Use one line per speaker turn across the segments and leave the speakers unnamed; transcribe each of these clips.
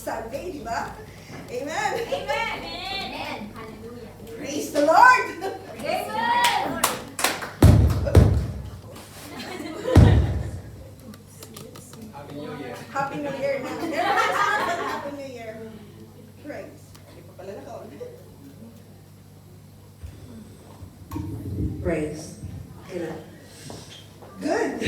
Sunday, di ba? Amen!
Amen! Amen! Hallelujah!
Praise the Lord!
Praise the Lord!
Happy New Year.
Happy New Year na. Happy New Year. Praise. Hindi pa pala nakaon. Praise. Okay na. Good.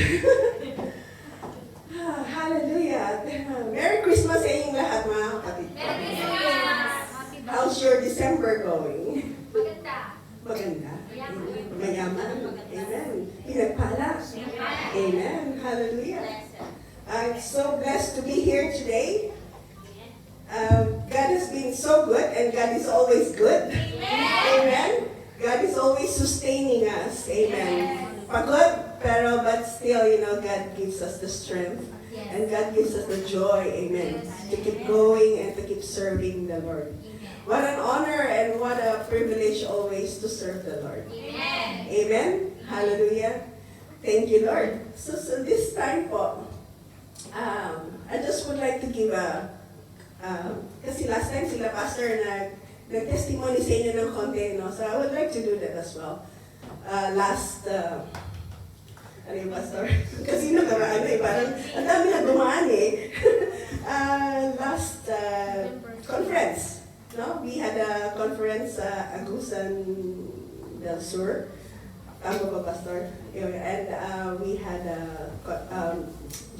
Hallelujah. Merry Christmas sa inyong lahat, mga kapatid.
Merry Christmas!
How's your December going?
Maganda!
Maganda.
Mayaman.
Mayaman. Amen. Pinagpala. Amen. Hallelujah. I'm so blessed to be here today. God has been so good and God is always good. Amen. God is always sustaining us. Amen. Pagod, but still, God gives us the strength. And God gives us the joy. Amen. To keep going and to keep serving the Lord. What an honor and what a privilege always to serve the Lord. Amen. Hallelujah. Thank you, Lord. So this time po, I just would like to give kasi last time sila pastor nag-testimony sa inyo ng konti, no? So I would like to do that as well. Ano yung pastor? Kasi nakaraan parang ang dami na dumaan last conference, no? We had a conference sa Agusan del Sur. Tama ba, pastor? And we had a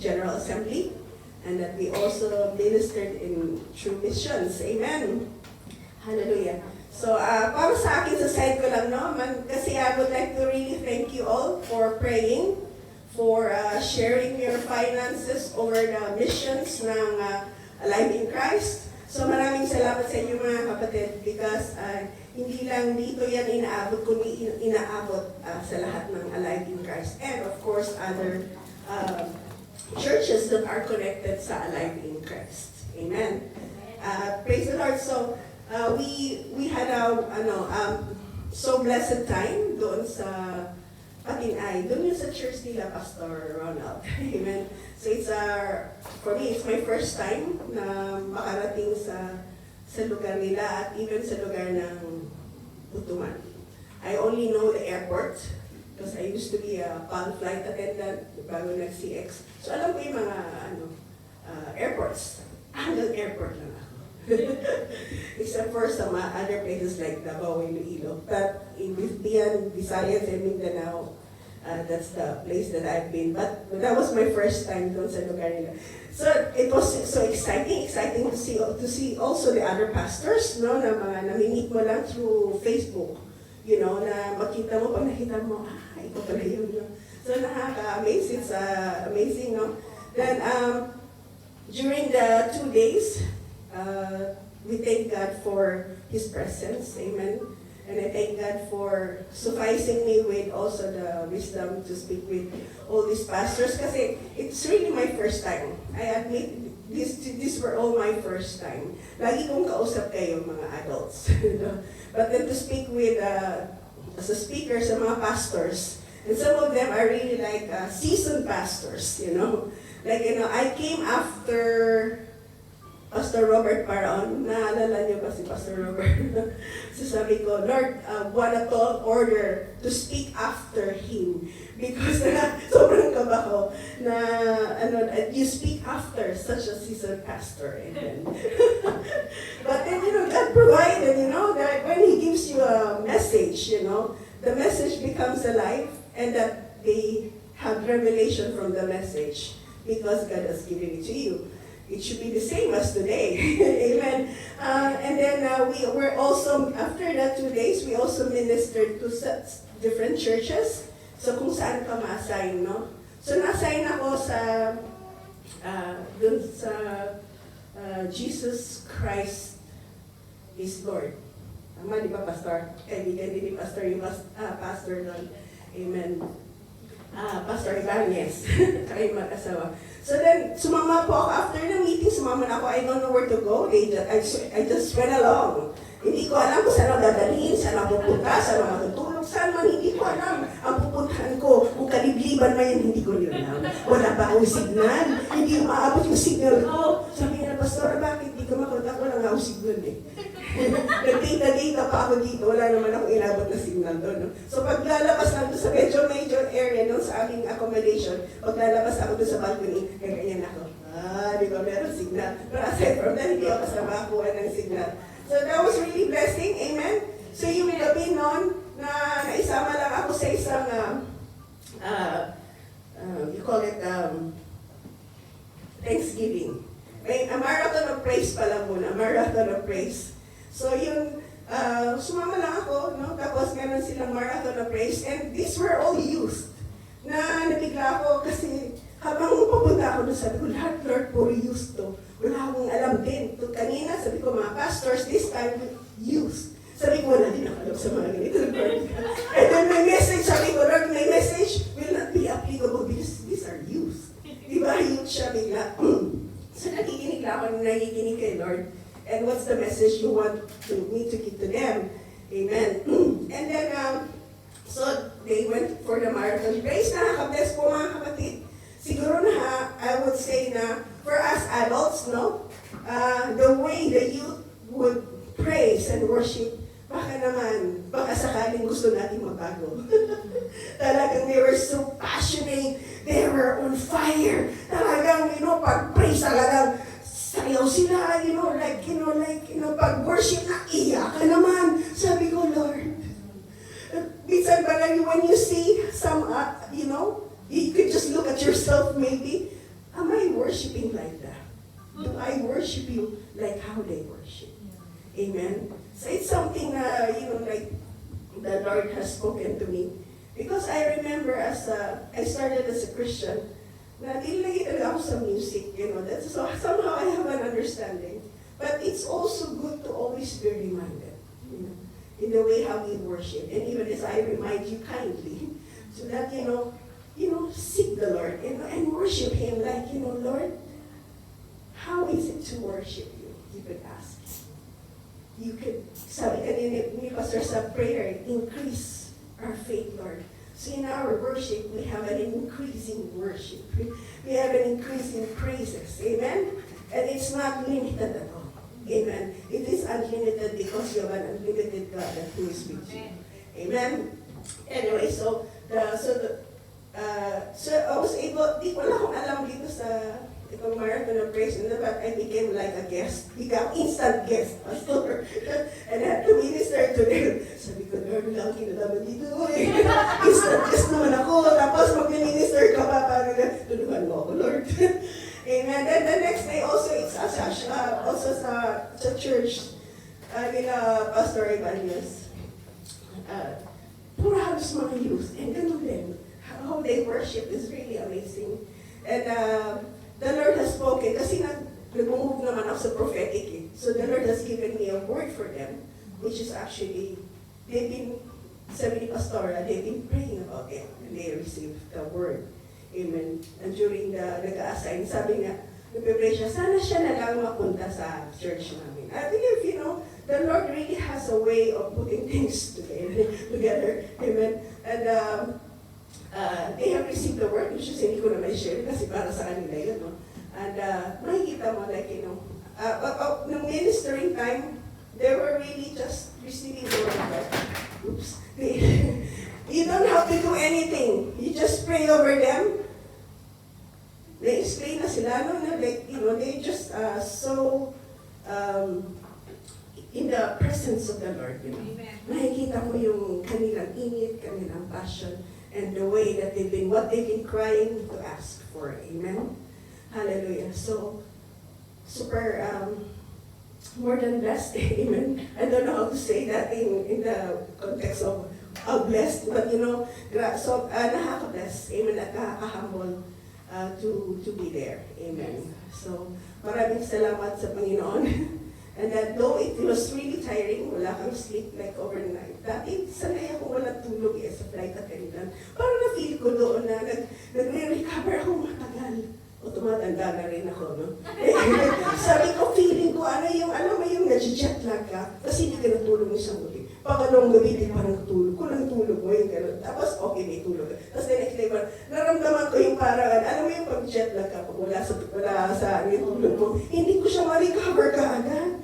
General Assembly, and that we also ministered in True Missions. Amen. Hallelujah. So, para sa akin, sa side ko lang, no? Kasi I would like to really thank you all for praying, for sharing your finances over the missions ng Alive in Christ. So, maraming salamat sa inyo, mga kapatid, because hindi lang dito yan inaabot, kundi inaabot sa lahat ng Alive in Christ. And, of course, other churches that are connected sa Alive in Christ. Amen. Praise the Lord. So, we had a so blessed time doon sa Patinay. Doon yun sa church nila, Pastor Ronald. Amen. So for me, it's my first time na makarating sa lugar nila at even sa lugar ng Butuman. I only know the airport because I used to be a flight attendant bago nag-CX. So alam ko yung mga airports. Hanggang airport lang ako. Except for some other places like Davao and Iloilo. But in Visayas and Mindanao, that's the place that I've been. But that was my first time doon sa lugar nila. So it was so exciting to see also the other pastors, no, na mga nami-meet mo lang through Facebook. Na makita mo, pag nakita mo, ito pala yun. No? So nakaka-amaze, it's amazing, no? Then during the 2 days, we thank God for His presence, amen. And I thank God for sufficing me with also the wisdom to speak with all these pastors. Kasi it's really my first time. I admit, these were all my first time. Lagi kong kausap kayo, mga adults. But then to speak with, as a speaker sa mga pastors, and some of them are really like seasoned pastors, Like, I came after Pastor Robert Paraon. Naalala niyo ba si Pastor Robert? So sabi ko, Lord, what a tall order to speak after him. Because sobrang kabaho na you speak after such a seasoned pastor. Amen. But then, God provided, that when He gives you a message, the message becomes alive and that they have revelation from the message because God has given it to you. It should be the same as today. Amen. And then we were also, after that 2 days, we also ministered to different churches. So kung saan ka ma-assign, no? So na-assign ako dun sa Jesus Christ is Lord. Tama, di ba, Pastor? Kaibigan din ni Pastor, yung pastor nun. Amen. Pastor Ibanez. Kaya mag-asawa. So then, sumama po ako. After the meeting, sumama na ako. I don't know where to go. I just went along. Hindi ko alam kung saan ako dadalhin, saan ako pupunta, saan ako matutulog, saan man, hindi ko alam. Ang pupuntahan ko, kung kalibliban man yan, hindi ko rin alam. Wala pa akong signal. Hindi umaabot yung signal ko. Sabi niya, Pastor, bakit di ka makontak? Walang ako signal eh. Nag-data pa ako dito, wala naman akong inabot na signal doon. No? So paglalabas lang doon sa medyo major area doon sa aming accommodation, paglalabas ako doon sa balcony, ganyan ako. Di ba meron signal? Pero aside from that, hindi ako sa makakuha ng signal. So that was really blessing, amen? So yung gabi noon, na naisama lang ako sa isang, you call it, Thanksgiving. May a marathon of praise pala muna, marathon of praise. So yun, sumama lang ako, no? Tapos meron silang marathon of praise, and these were all youth. Na nabigla ako kasi habang pupunta ako doon, sabi ko, lahat Lord, puro youth to. Wala akong alam din. Kanina, sabi ko, mga pastors, this time, youth. Sabi ko, wala din ako alam sa mga ganito, Lord. And then my message, sabi ko, Lord, my message will not be applicable because these are youth. Di ba, youth siya bigla. So nakikinig lang ako, nakikinig kay Lord. And what's the message you want me to give to them? Amen. And then, so they went for the marathon race. Nakaka-bless po mga kapatid. Siguro na, I would say na, for us adults, no? The way the youth would praise and worship, baka sakaling gusto natin magbago. Talagang they were so passionate, they were on fire. Talagang, pag-praise talagang sayaw sila, pag-worship na iyak ka naman. Sabi ko, Lord, minsan parang when you see some, you could just look at yourself maybe, am I worshiping like that? Do I worship you like how they worship? Amen? So it's something na, like the Lord has spoken to me. Because I remember I started as a Christian, na nilagay talaga ako sa music, that's, so somehow I have an understanding. But it's also good to always be reminded, in the way how we worship. And even as I remind you kindly, so that, seek the Lord, and worship Him like, Lord, how is it to worship you? You could ask. You could, sabi kanina ni Pastor sa prayer, increase our faith, Lord. So in our worship, we have an increasing worship. We have an increasing praises. Amen? And it's not limited at all. Amen? It is unlimited because you have an unlimited God who is with you. Amen? Anyway, so I was able, wala akong alam dito sa itong marathon of praise, but I became like a guest, become instant guest, pastor. And I had to minister to them. Sabi ko, Lord, wala akong kinalaman dito. Instant guest naman ako, tapos mag-minister ka pa, parang tulungan mo ako, Lord. Amen. Then the next day also, it's also sa church, nila Pastor Ibanez. Puro halos mga youth, and ganun din. How they worship is really amazing. And the Lord has spoken, kasi nag-move naman ako sa prophetic eh. So the Lord has given me a word for them, which is actually, they've been, sabi ni Pastora, they've been praying about it, and they received the word. Amen. And during the nag-a-assign, sabi nga, nagpipray siya, sana siya na lang mapunta sa church namin. I believe, the Lord really has a way of putting things together. Amen. And they have received the word, which is hindi ko naman share kasi para sa kanila yun, no? And makikita mo, like, nung ministering time, they were really just receiving the word of God. Oops. You don't have to do anything. You just pray over them. They explain na sila, no? Like, they just so in the presence of the Lord, Nakikita mo yung kanilang init, kanilang passion, and the way that what they've been crying to ask for. Amen? Hallelujah. So, super, more than blessed. Amen? I don't know how to say that in the context of blessed, but so, nakaka-bless. Amen? At nakaka-humble to be there. Amen? So, maraming salamat sa Panginoon. And that though it was really tiring, wala kang sleep like overnight. Dati, sanay ako walang tulog sa flight attendant. Parang na-feel ko doon na nagre-recover ako matagal. O tumatanda na rin ako, no? Sabi ko, feeling ko, yung nag-jet lag ka, kasi hindi ka natulog isang uli. Pangalawang gabi, di parang tulog. Kulang tulog mo yung gano'n. Tapos, okay, may tulog. Tapos, the next day, naramdaman ko yung parang, alam mo yung pag-jet lag ka, pag wala sa yung tulog mo, hindi ko siya ma-recover kaagad.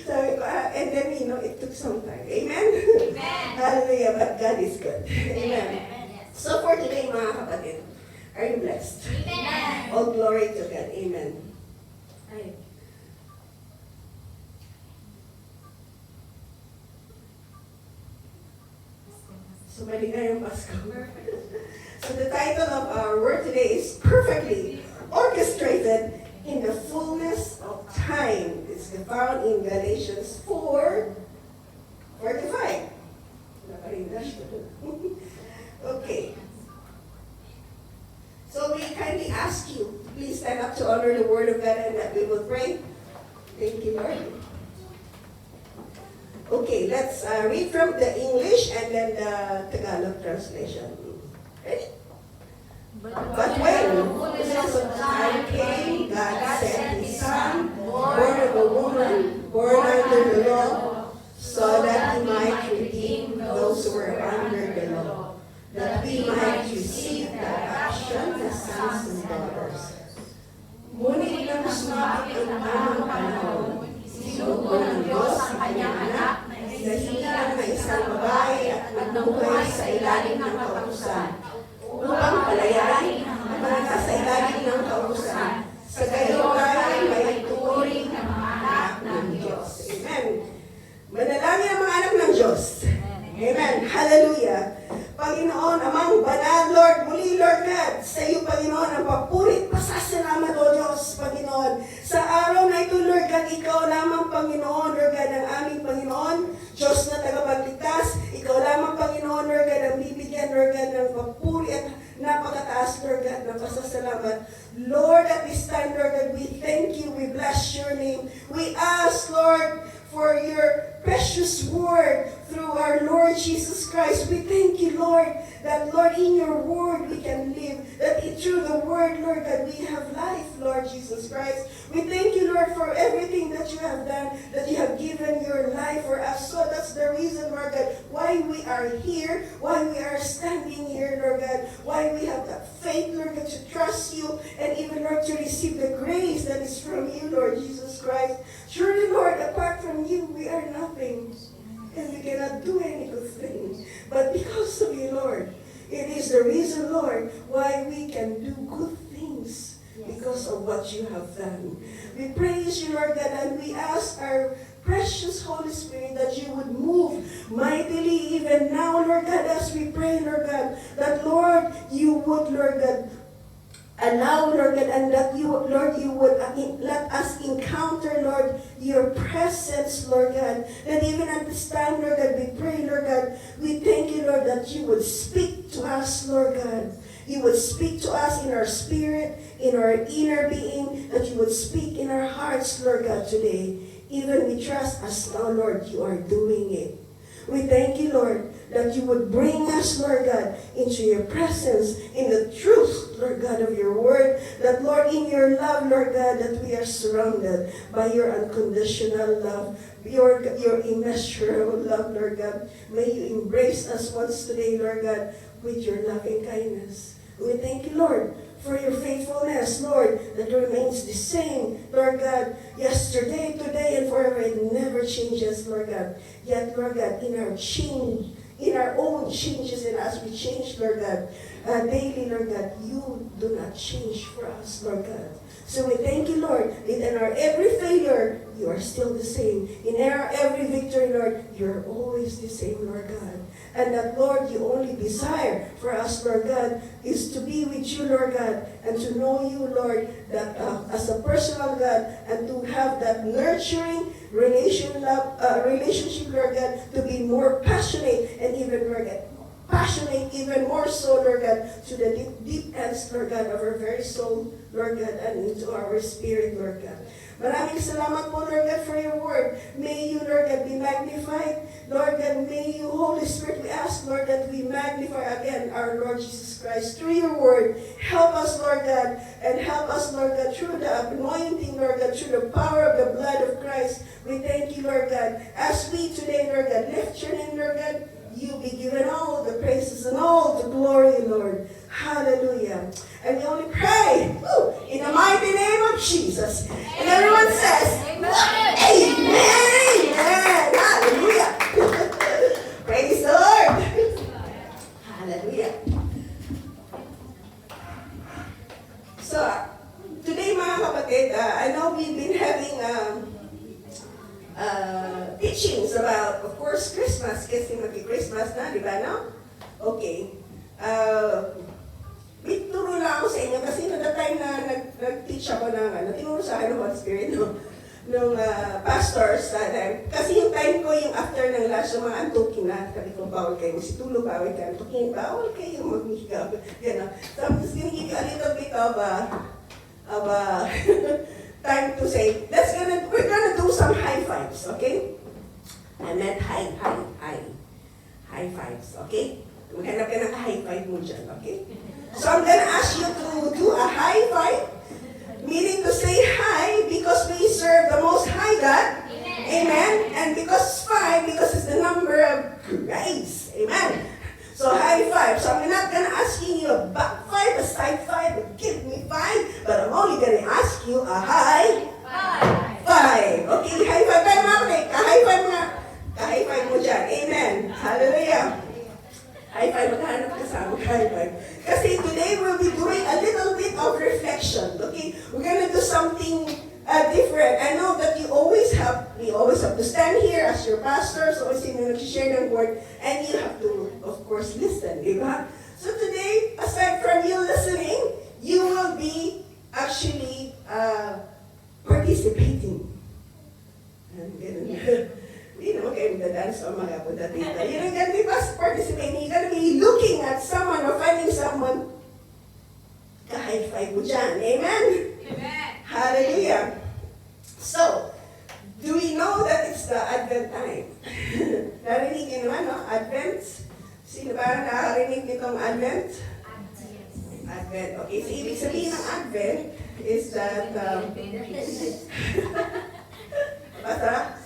Sabi ko, and then, it took some time. Amen?
Amen.
Hallelujah, but God is good. Amen.
Yes.
So, for today, mga kapatid, are you blessed?
Amen.
All glory to God. Amen. Ay. So, mali na yung Pasko. So, the title of our word today is Perfectly Orchestrated in the Fullness of Time. It's found in Galatians 4:45. Okay. So we kindly ask you, please stand up to honor the word of God and that we will pray. Thank you, Lord. Okay, let's read from the English and then the Tagalog translation. Ready? But when the fullness of time came, God sent His Son, born of a woman, born under the law, so that He might redeem those who were under the law, that we might receive the adoption as sons and daughters. Ngunit nang sumapit ang tamang panahon, sinugo ng Diyos ang kanyang anak na hinilang na isang babae at nagbuhay sa ilalim ng kautusan, upang palayain ang mga nasa ilalim ng kautusan, sa gayon ay may turing na mga anak ng Diyos. Amen. Manalangin ang mga anak ng Diyos. Amen. Hallelujah. Panginoon, amang banal, Lord, muli, Lord God, sa iyo, Panginoon, ang papurit, pasasalamat, O Diyos, Panginoon. Sa araw na ito, Lord God, ikaw lamang, Panginoon, Lord God, ang aming Panginoon, Diyos na tagapagligtas, ikaw lamang, Panginoon, Lord God, ang bibigyan, Lord God, ng papuri at napakataas, Lord God, ng pasasalamat. Lord, at this time, Lord God, we thank you, we bless your name. We ask, Lord, for your precious word through our Lord Jesus Christ. We thank you, Lord, that, Lord, in your word we can live, that through the word, Lord, that we have life, Lord Jesus Christ. We thank you, Lord, for everything that you have done, that you have given your life for us. So that's the reason, Lord God, why we are here, why we are standing here, Lord God, why we have that faith, Lord God, to trust you, and even, Lord, to receive the grace that is from you, Lord Jesus Christ. Surely, Lord, apart from you, we are nothing, and we cannot do any good thing. But because of you, Lord, it is the reason, Lord, why we can do good things, because of what you have done. We praise you, Lord God, and we ask our precious Holy Spirit that you would move mightily even now, Lord God, as we pray, Lord God, that, Lord, you would, Lord God, allow, Lord God, and that you, Lord, you would let us encounter, Lord, your presence, Lord God. That even at this time, Lord God, we pray, Lord God, we thank you, Lord, that you would speak to us, Lord God. You would speak to us in our spirit, in our inner being, that you would speak in our hearts, Lord God, today. Even we trust us now, Lord, you are doing it. We thank you, Lord, that you would bring us, Lord God, into your presence, in the truth, Lord God, of your word, that, Lord, in your love, Lord God, that we are surrounded by your unconditional love, your immeasurable love, Lord God. May you embrace us once today, Lord God, with your loving kindness. We thank you, Lord, for your faithfulness, Lord, that remains the same, Lord God, yesterday, today, and forever. It never changes, Lord God. Yet, Lord God, in our change, in our own changes, and as we change, Lord God, daily, Lord God, you do not change for us, Lord God. So we thank you, Lord, that in our every failure, you are still the same. In our every victory, Lord, you're always the same, Lord God. And that, Lord, you only desire for us, Lord God, is to be with you, Lord God, and to know you, Lord, that as a personal God, and to have that nurturing relationship, Lord God, to be more passionate, and even, Lord God, passionate even more so, Lord God, to the deep ends, Lord God, of our very soul, Lord God, and into our spirit, Lord God. Maraming salamat po, Lord God, for your word. May you, Lord God, be magnified. Lord God, may you, Holy Spirit, we ask, Lord, that we magnify again our Lord Jesus Christ through your word. Help us, Lord God, and help us, Lord God, through the anointing, Lord God, through the power of the blood of Christ. We thank you, Lord God. As we today, Lord God, lift your name, Lord God, you be given all the praises and all the glory, Lord. Hallelujah. And we only pray in the mighty name of Jesus. And everyone says,
Amen.
Amen. Amen. Hallelujah. Praise the Lord. Hallelujah. So, today mga kapatid, I know we've been having teachings about, of course, Christmas. Kasi mag-Christmas na, di ba, no? Okay. May turo lang ako sa inyo kasi noong time na nag-teach ako ng tinuro sa akin ng Holy Spirit nung pastors sa time. Kasi yung time ko, yung after ng lunch, yung mga antukin na, sabi ko, bawal kayo masitulog, bawal kayo antukin, bawal kayo magmigaw. Gano'n. So I'm just gonna give you a little bit of time to say, we're gonna do some high fives, okay? I meant high fives, okay? Maghanap ka ng high five mo dyan, okay? So I'm gonna ask you to do a high five, meaning to say hi because we serve the Most High God. Amen. And because it's the number of grace. Amen. So high five. So I'm not gonna ask you a back five, a side five, give me five, but I'm only gonna ask you a high five. Okay, high five tayo mga kapatid. Ka-high five nga. Ka-high five mo dyan. Amen. Hallelujah. High five, maghanap ka sa high five. Kasi today we'll be doing a little bit of reflection. Okay, we're gonna do something different. I know that we always have to stand here as your pastors, always share the word, and you have to, of course, listen. Diba? So today, aside from you listening, you will be actually participating. And you know, okay, the dance of mga punta dito. You're gonna be participating. You're gonna be looking at someone or finding someone. Ka-high five mo dyan. Amen?
Amen.
Hallelujah. So, do we know that it's the Advent time? Narinig niyo naman, no? Advent? Sino ba nakarinig nitong Advent? Advent. Okay, so ibig sabihin ng Advent is that, basta?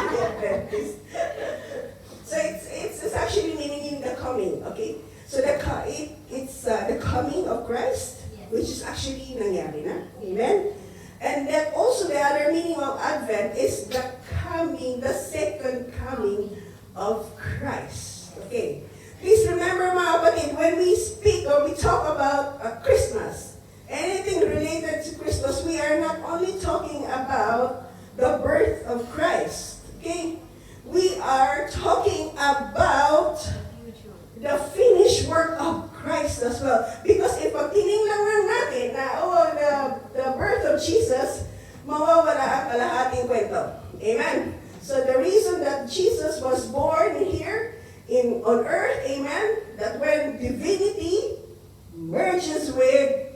Adventist. So it's actually meaning the coming, okay? So it's the coming of Christ, which is actually nangyari na. Amen? And then also the other meaning of Advent is the second coming of Christ. Okay? Please remember mga kapatid, when we speak or we talk about Christmas, anything related to Christmas, we are not only talking about the birth of Christ. Okay? We are talking about the finished work of Christ as well. Because if pag tinignan lang natin na, the birth of Jesus, mawawala ang kalahating kwento. Amen? So the reason that Jesus was born here on earth, amen, that when divinity merges with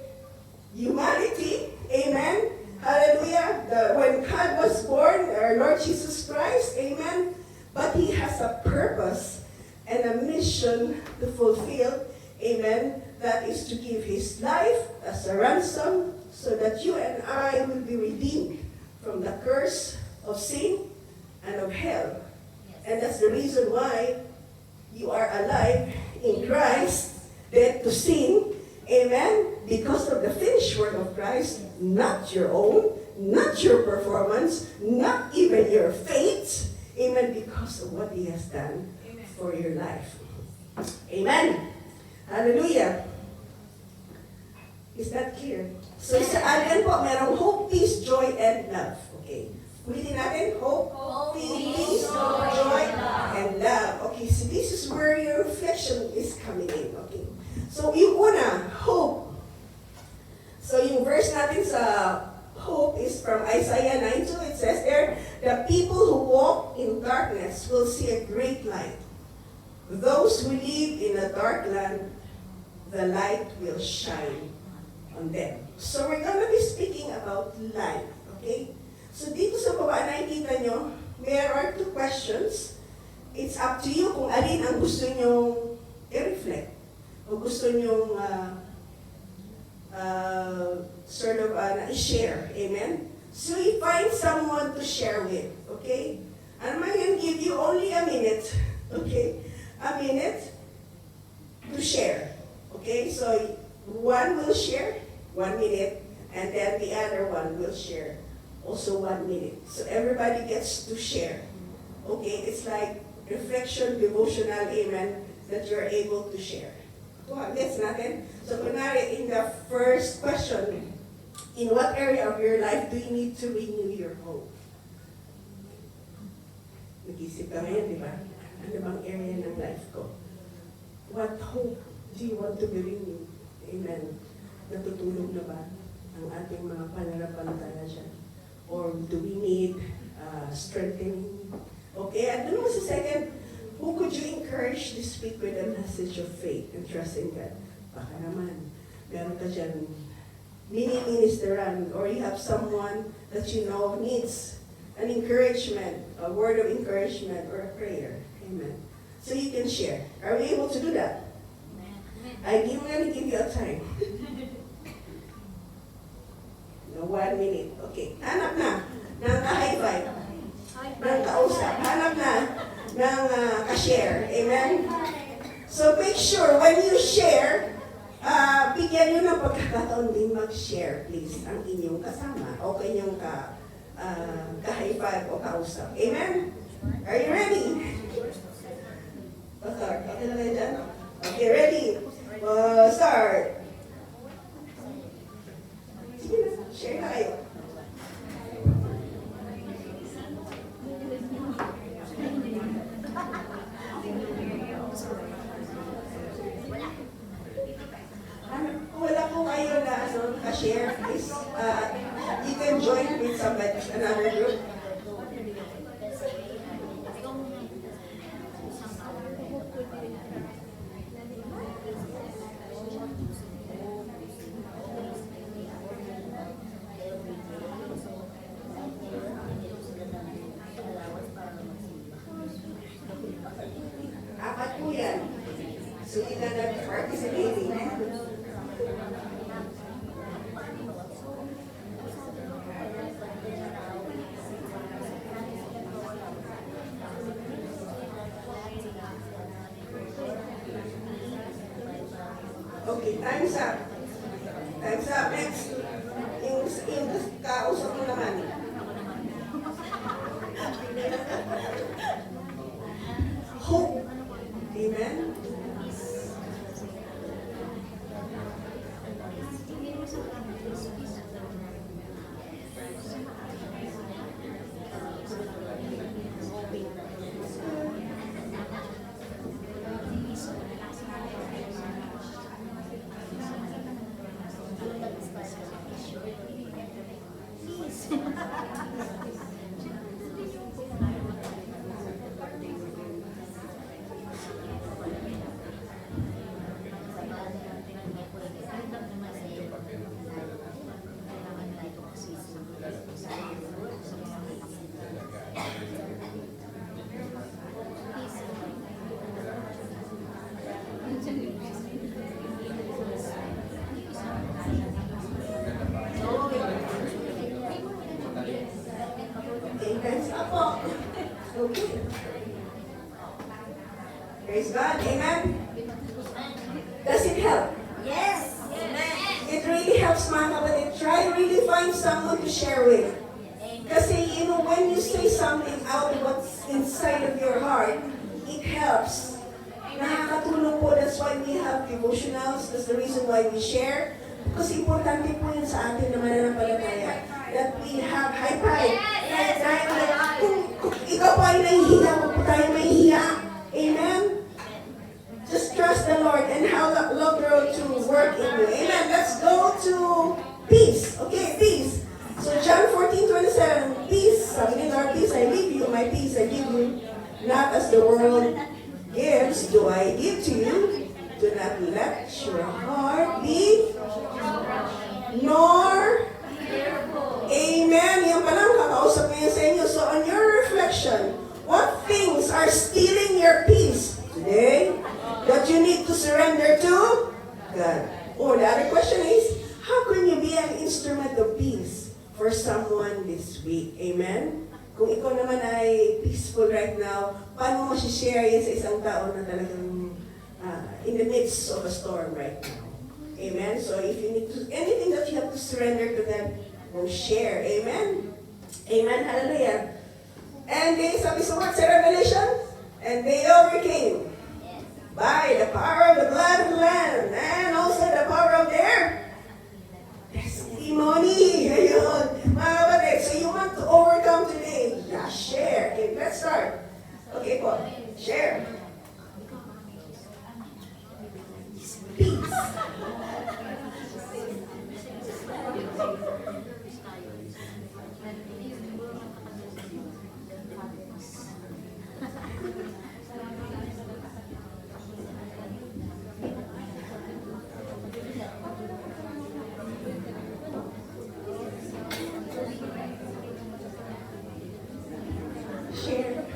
humanity, amen, hallelujah, when God was born, our Lord Jesus Christ, amen, but He has a purpose and a mission to fulfill, amen, that is to give His life as a ransom so that you and I will be redeemed from the curse of sin and of hell. And that's the reason why you are alive in Christ, dead to sin, amen, because of the finished work of Christ, not your own, not your performance, not even your faith, amen, because of what He has done for your life. Amen. Hallelujah. Is that clear? So sa Advent po, merong hope, peace, joy, and love. Okay. Ulitin natin, hope, peace, joy, and love. Okay, so this is where your reflection is coming in. Okay. So yung una, hope. So yung verse natin sa hope is from Isaiah 9:2. It says there, the people who walk in darkness will see a great light. Those who live in a dark land, the light will shine on them. So we're gonna be speaking about life, okay? So dito sa baba, nakikita nyo, there are two questions. It's up to you kung alin ang gusto nyong i-reflect o gusto nyong i-share. Amen? So you find someone to share with, okay? And I'm going to give you only a minute, okay? A minute to share, okay? So one will share 1 minute, and then the other one will share also 1 minute. So everybody gets to share, okay? It's like reflection, devotional, amen, that you're able to share. Gets natin? So kunwari, in the first question, in what area of your life do you need to renew your hope? Nag-isip ka ngayon, di ba? Ano bang area ng life ko? What hope do you want to be renewed? Amen. Natutulog na ba ang ating mga pananampalataya dyan? Or do we need strengthening? Okay, and then sa second, who could you encourage this week with a message of faith and trust in God? Baka naman, meron ka dyan mini-ministeran, or you have someone that you know needs an encouragement, a word of encouragement, or a prayer. Amen. So you can share. Are we able to do that? I'm going to give you a time. No, 1 minute. Okay. Hanap na ng ka-high five. Ng kausap. Hanap na ng ka-share. Amen? So make sure when you share, bigyan nyo ng pagkakataon din mag-share, please, ang inyong kasama o kanyang ka-high five o kausap. Amen? Are you ready? Start. Okay na kayo dyan? Okay, ready? Start. Sige na, share na kayo. Kung wala po kayo na ka-share, please, you can join with somebody, another group. Apat po yan. So, hindi na nag-participating. Okay, time's up. Time's up. Next. Yung kausap mo naman. Hope. Amen? Hands up po. Okay. Praise God. Amen? Does it help?
Yes. Amen.
It really helps, mga kapatid. Try really find someone to share with. Kasi, you know, when you say something out of what's inside of your heart, it helps. Nakakatulong po. That's why we have devotionals. That's the reason why we share. Kasi importante po yun sa atin na mananampalataya. That we have high five.
Yes.
Kung ikaw po ay nahihiya, huwag po tayo mahihiya. Amen? Just trust the Lord and how the Lord will to work in you. Amen. Let's go to peace. Okay, peace. So John 14:27, peace. Sabi ni Lord, peace I leave you, my peace I give you. Not as the world gives, do I give to you. Do not let your heart be nor
Fearful.
Amen. Yan pa lang, kakausap ngayon sa inyo. So on your reflection, what things are stealing your peace today that you need to surrender to God? Or the other question is, how can you be an instrument of peace for someone this week? Amen? Kung ikaw naman ay peaceful right now, paano mo share yan sa isang tao na talagang in the midst of a storm right now? Amen? So if you need to, anything that you have to surrender to them, go share. Amen? Amen? Hallelujah. And they, sabi sa word sa Revelation, and they overcame by the power of the blood of the Lamb and also the power of their testimony. Ayun. Mga kapatid, so you want to overcome today? Yeah, share. Okay, let's start. Okay po, share. Peace. Share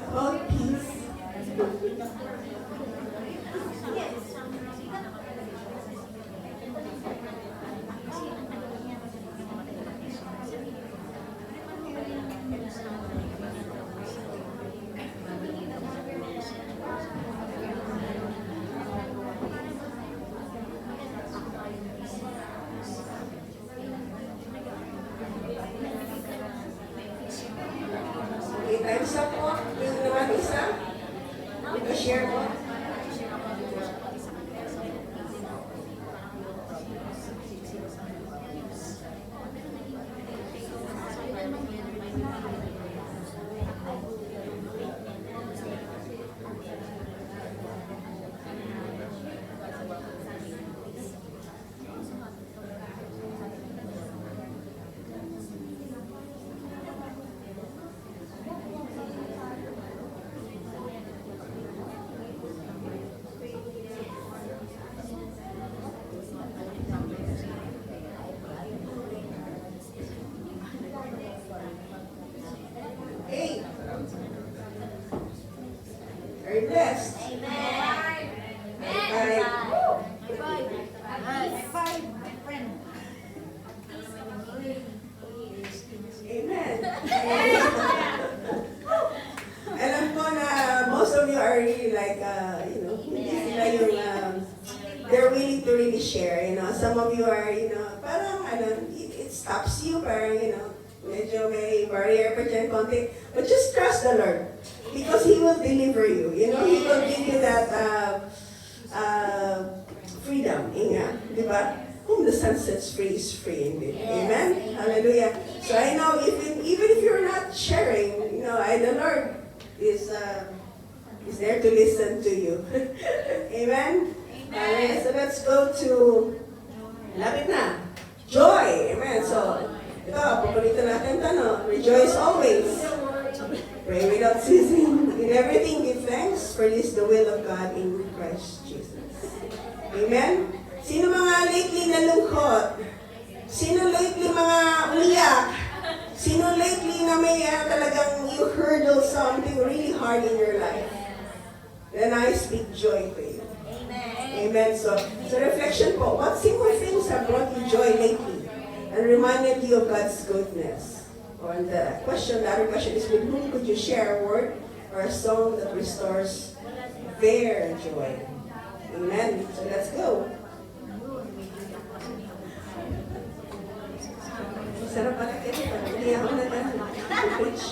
about peace. Okay, time's up po. Yung naman isa, share po. Hey, very blessed.
Amen.
Bye.
Five, my friend.
Amen. Alam ko na most of you are really like, hindi sila yung, they're willing to really share, Some of you are, parang, it stops you, parang, medyo may barrier pa dyan konti. But just trust the Lord. Because He will deliver you. He will give you that freedom. Di ba? Whom the sun sets free is free indeed. Amen? Hallelujah. So I know even if you're not sharing, the Lord is there to listen to you. Amen? Hallelujah. So let's go to lapit na. Joy. Amen. So, ito, paborito natin tanong. Rejoice always. Pray without ceasing. In everything, give thanks, for this the will of God in Christ Jesus. Amen? Sino mga lately nalungkot? Sino lately mga umiyak? Sino lately na may talagang you hurdle something really hard in your life? Then I speak joy to you. Amen. So reflection po, what simple things have brought you joy lately and reminded you of God's goodness? Or the other question is, with whom could you share a word or a song that restores their joy? Amen. So let's go. Sarap pala kayo. Hindi ako na-preach.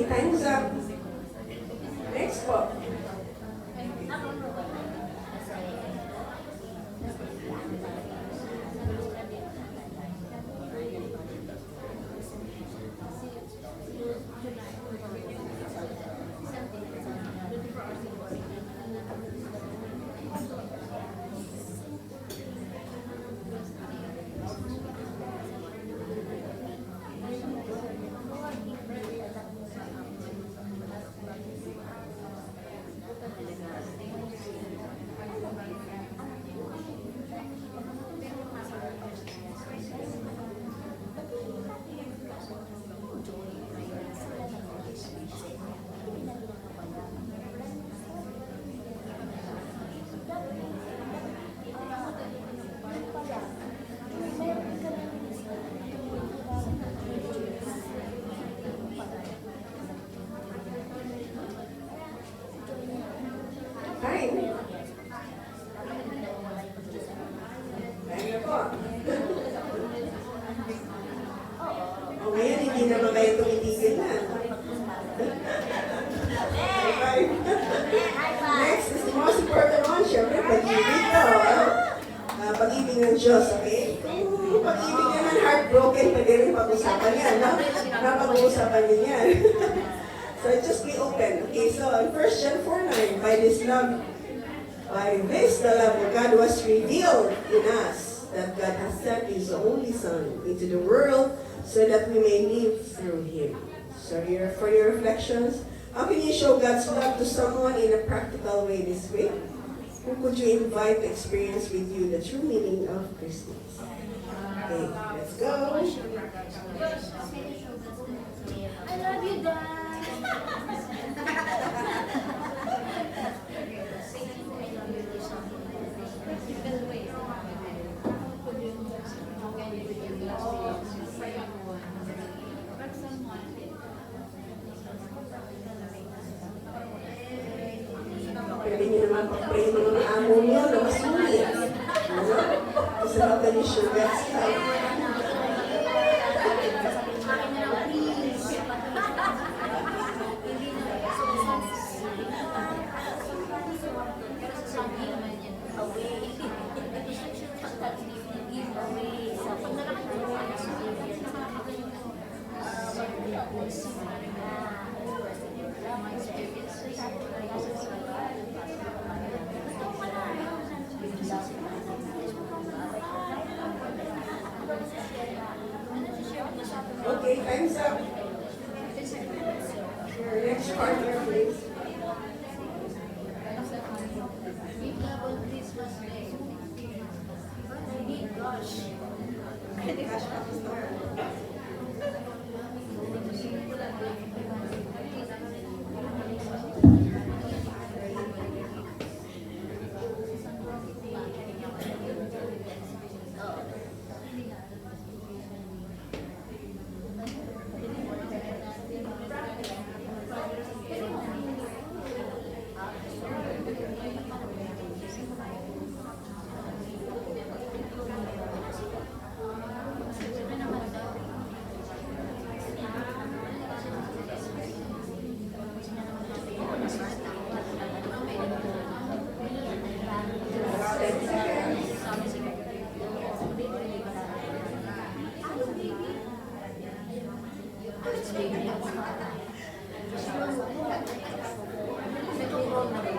Okay, time's up. Next po. Time. Time na po. O ngayon, hindi naman kayo tumitigil na. Okay. Next is the most important one, syempre, pag-ibig to. Pag-ibig ng Diyos, okay? Kung pag-ibig naman heartbroken, pwede rin pag-usapan yan, no? Napag-uusapan din yan. So just be open. Okay, so in 1 John 4:9, by this the love of God was revealed in us, that God has sent His only Son into the world so that we may live through Him. So for your reflections, how can you show God's love to someone in a practical way this week? Who could you invite to experience with you the true meaning of Christmas? Okay, let's go.
I love you guys.
Pwede niyo naman pag-pray ng mga amo niyo na masuli. Ano? Kasi how can you show God's love? Okay, time's up. Your next partner, please.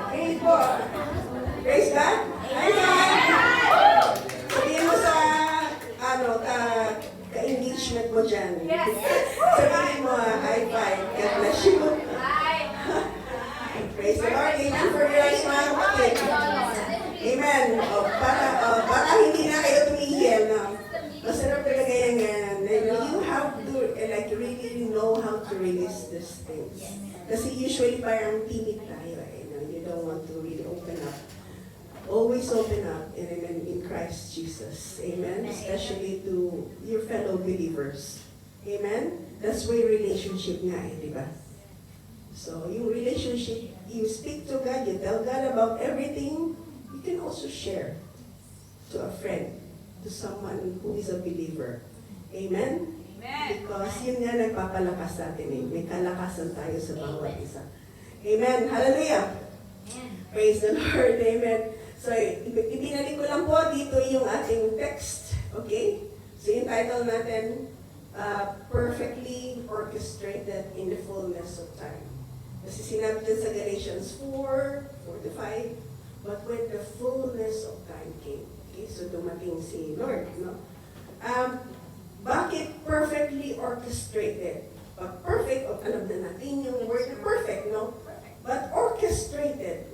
Okay po. Praise God. Hi, God. Sabihin mo sa, ka-engagement mo dyan.
Yes.
Sabihin mo, high five. God bless you. Praise the Lord. Amen for your eyes, mga kapatid. Amen. Para hindi na kayo tumihil, no? Masarap talaga yan. You have to, really know how to release these things. Kasi usually parang timid tayo, you don't want to really open up. Always open up in Christ Jesus. Amen? Especially to your fellow believers. Amen? That's why relationship nga di ba? So, yung relationship, you speak to God, you tell God about everything, you can also share to a friend, to someone who is a believer. Amen? Because yun nga nagpapalakas sa atin eh. May kalakasan tayo sa bawat isa. Amen. Hallelujah. Praise the Lord. Amen. So, ibinalik ko lang po dito yung ating text. Okay? So, yung title natin, Perfectly Orchestrated in the Fullness of Time. Kasi sinabi dyan sa Galatians 4:4-5, but when the fullness of time came. Okay? So, dumating si Lord, no? Bakit perfectly orchestrated? Pag perfect, alam na natin yung word na perfect, no? But orchestrated,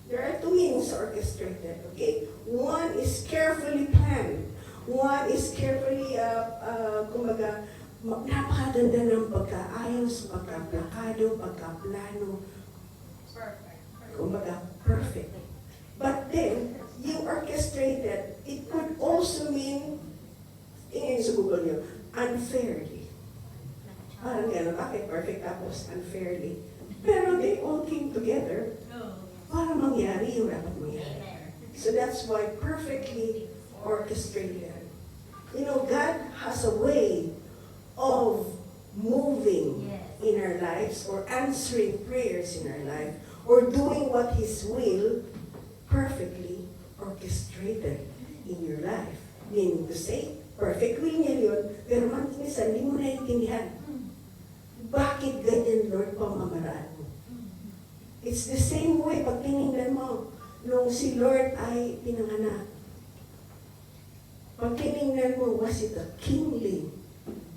there are two meanings orchestrated, okay? One is carefully planned. One is carefully, kumbaga, napakaganda ng pagkaayos, pagkaplakado, pagkaplano. Kumbaga, perfect. But then, yung orchestrated, it could also mean, tingin sa Google nyo, unfairly. Parang gano'n, bakit perfect tapos unfairly? Pero they all came together para mangyari yung dapat mangyari. So that's why perfectly orchestrated. You know, God has a way of moving in our lives or answering prayers in our life or doing what His will perfectly orchestrated in your life. Meaning to say, perfect will niya yun, pero minsan hindi mo naiintindihan. Bakit ganyan, Lord, pamamaraan mo? It's the same way pag tinignan mo nung si Lord ay pinanganak. Pag tinignan mo, was it a kingly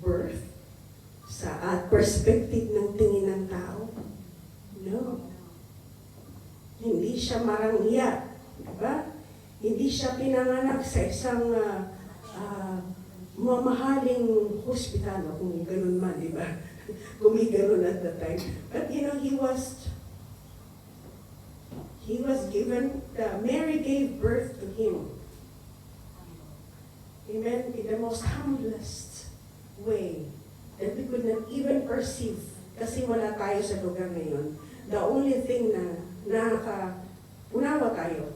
birth sa perspective ng tingin ng tao? No. Hindi siya marangya. Diba? Hindi siya pinanganak sa isang mamahaling hospital, kung ganun man, di ba? Kung may ganun at the time. But you know, he was given, Mary gave birth to him. Amen? In the most humblest way that we could not even perceive. Kasi wala tayo sa lugar ngayon. The only thing na nakaka-unawa tayo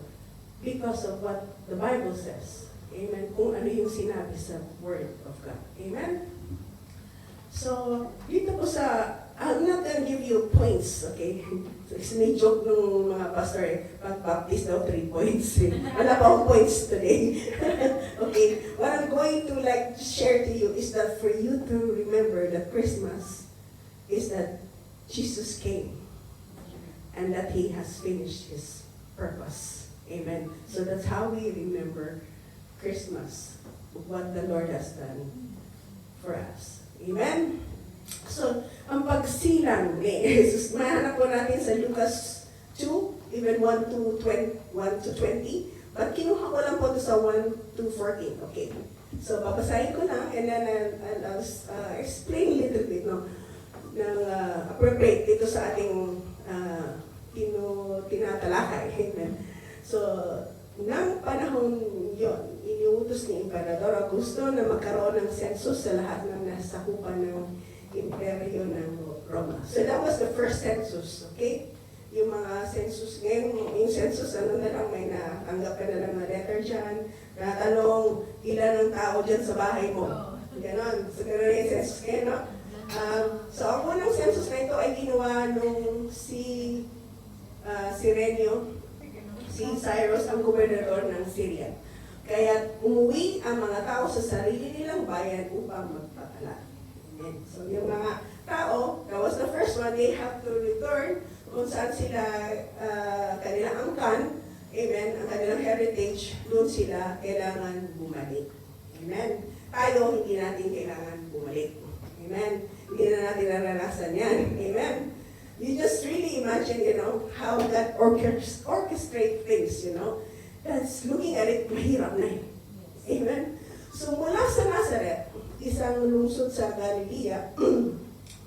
because of what the Bible says. Amen. Kung ano yung sinabi sa Word of God. Amen? So, dito po sa, I'm not gonna give you points, okay? So, may joke ng mga pastor eh, pag-baptist daw 3 points. Wala pa akong points today. Okay? What I'm going to share to you is that for you to remember that Christmas is that Jesus came and that He has finished His purpose. Amen. So that's how we remember Christmas, what the Lord has done for us. Amen? So, ang pagsilang ni Jesus, mahanap po natin sa Lucas 2, even 1 to 20. But kinuha ko lang po ito sa 1 to 14. Okay. So, babasahin ko lang and then I'll explain a little bit ng appropriate dito sa ating tinatalakay. Amen. So, nang panahon yon, iniutos ni Emperador Augusto na magkaroon ng census sa lahat ng nasakupan ng imperyo ng Roma. So that was the first census, okay? Yung mga census ngayon, yung census, ano na lang, may natanggap ka na lang na letter dyan, natanong ilan ang tao dyan sa bahay mo. Ganon. So ganon yung census ngayon, no? So ang unang census na ito ay ginawa nung si Cyrenio, si Cyrus ang gobernador ng Syria. Kaya umuwi ang mga tao sa sarili nilang bayan upang magpatala. Amen. So yung mga tao, that was the first one, they have to return kung saan sila kanilang angkan, amen, ang kanilang heritage, doon sila kailangan bumalik. Amen. Tayo, hindi natin kailangan bumalik. Amen. Hindi na natin naranasan yan. Amen. You just really imagine, you know, how God orchestrate things, you know. That's looking at it, mahirap na yun. Amen. So mula sa Nazareth, isang lungsod sa Galilea,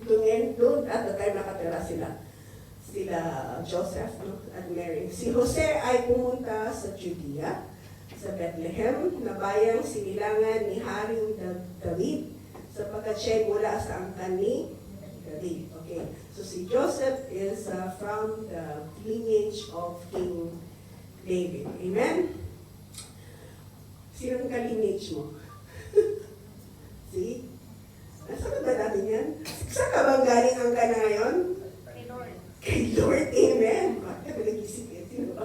doon at the time nakatira sila Joseph, no, at Mary. Si Jose ay pumunta sa Judea, sa Bethlehem, na bayang sinilangan ni Haring David, sapagkat siya mula sa angkan ni David. Okay. So si Joseph is from the lineage of King David. Amen? Sinong ka-lineage mo? See? ka bang galing ang ka na ngayon?
Kay Lord.
Kay Lord, amen. Bakit ba nag-isip yan? Sino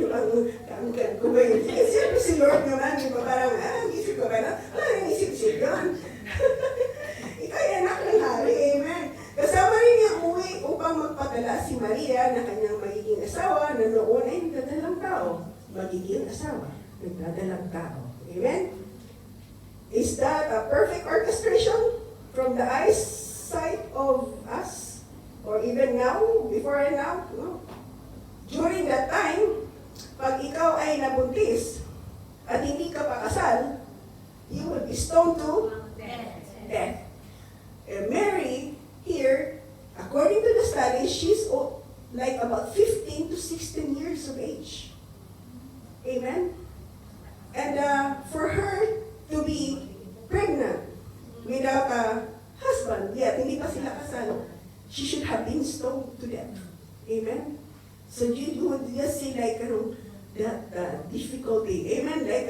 bang kaangkan ko ba yun? Siyempre si Lord naman, di ba parang, isip ko ba na? Wala nang isip-isip yun. Ikaw ay anak ng hari, amen. Kasama rin niya umuwi upang magpadala si Maria na kanyang magiging asawa na noon ay nagdadalang tao. Magiging asawa, nagdadalang tao. Amen? Is that a perfect orchestration from the eyesight of us? Or even now, before and now? No. During that time, pag ikaw ay nabuntis at hindi ka pa kasal, you will be stoned to death. Mary, here, according to the study, she's like about 15 to 16 years of age. Amen? And for her to be pregnant without a husband, yet hindi pa sila kasal, she should have been stoned to death. Amen? So you would just see like that difficulty. Amen? Like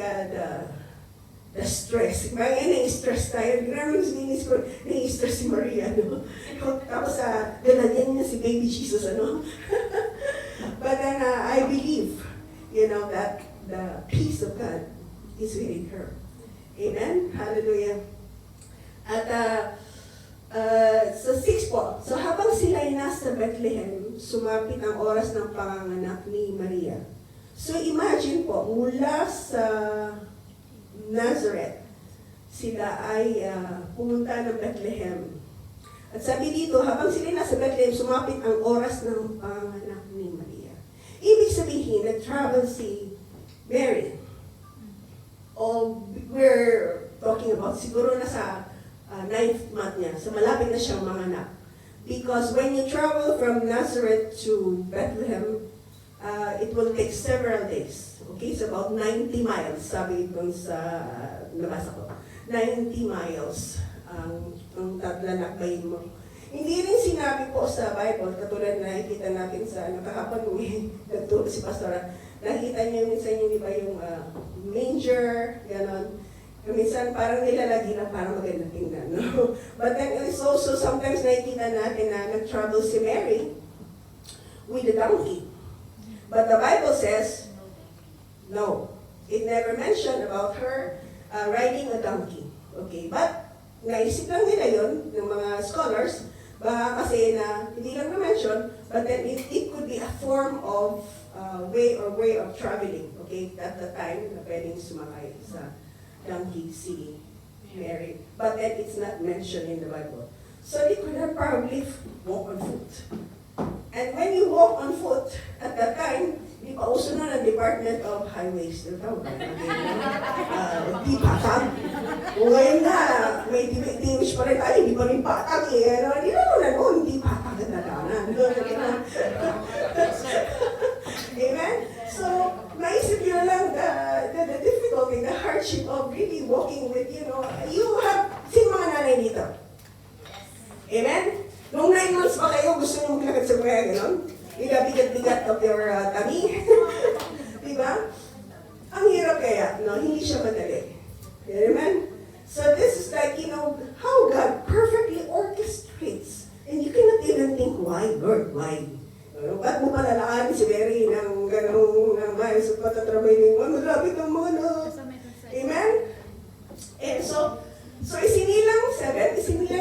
the stress. Mga na-stress tayo. Grabe yung sinis ko, na-stress si Maria, no? Tapos dalagyan niya si baby Jesus, ano? But then I believe, that the peace of God is within her. Amen? Hallelujah. At sa 6 po, so habang sila ay nasa Bethlehem, sumapit ang oras ng panganganak ni Maria. So imagine po, mula sa Nazareth, sila ay pumunta ng Bethlehem. At sabi dito, habang sila nasa Bethlehem, sumapit ang oras ng panganganak ni Maria. Ibig sabihin, nag-travel si Mary. We're talking about, siguro nasa 9th month niya, so malapit na siyang manganak. Because when you travel from Nazareth to Bethlehem, it will take several days. Okay, it's about 90 miles, sabi ito sa nabasa ko. 90 miles ang taglalakbayin mo. Hindi rin sinabi po sa Bible, katulad na nakikita natin sa nakahapon nagturo si Pastora, nakita niyo minsan yung iba yung manger, gano'n. Minsan parang nilalagay na parang maganda tingnan, no? But then it's also sometimes nakikita natin na nag-travel si Mary with a donkey. But the Bible says, no. It never mentioned about her riding a donkey. Okay, but naisip lang nila yun, ng mga scholars, baka kasi na hindi lang na-mention, but then it could be a form of way of traveling, okay, at the time na pwedeng sumakay sa donkey si Mary. But then it's not mentioned in the Bible. So they could have probably walk on foot. And when you walk on foot, at that time, di pa uso na ng Department of Highways. Di patag. Kung ngayon na, may dimage pa rin tayo, di pa rin patag eh. Di naman na noon, di patag na daanan. Amen? So, naisip nyo lang the difficulty, the hardship of really walking with, you have, sino mga nanay dito? Amen? Nung 9 months pa kayo, gusto nyo maglakad sa kuya, gano'n? Bigat-bigat of your tummy. Diba? Ang hirap kaya, no? Hindi siya madali. Amen? So this is like, how God perfectly orchestrates. And you cannot even think, why, Lord, why? Ba't mo palalaan si Mary ng gano'ng mayos at patatrabahin mo? Malapit ang mga na. Amen? And so isinilang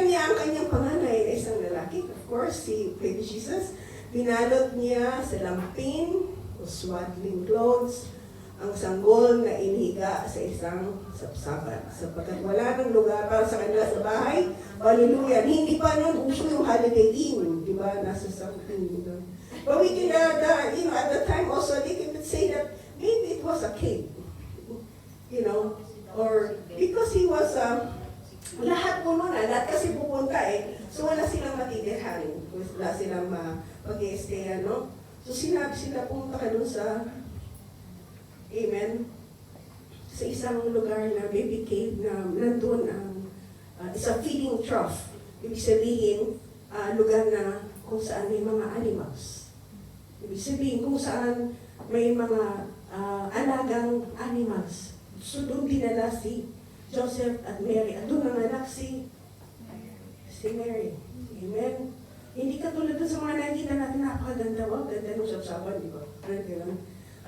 niya ang kanyang panganay na isang lalaki. Of course, si baby Jesus. Pinalot niya sa lampin o swaddling clothes ang sanggol na inihiga sa isang sapsapan. Sapagkat wala ng lugar para sa kanila sa bahay. Hallelujah. Hindi pa noon uso yung holiday inn. Di ba? Nasa something doon. But we can, at the time also, they can say that maybe it was a cave. Or because he was, lahat po nun, lahat kasi pupunta eh. So wala silang matitirhan. Wala silang mag-i-stay, no? So sila pumunta ka dun sa, amen, sa isang lugar na baby cave na nandun ang, isang feeding trough. Ibig sabihin, lugar na kung saan may mga animals. Ibig sabihin, kung saan may mga alagang animals. So doon dinala si Joseph at Mary. At doon nanganak si Mary. Amen. Hindi katulad dun sa mga nakikita natin, napakaganda, wow, ganda nung sapsapan, di ba?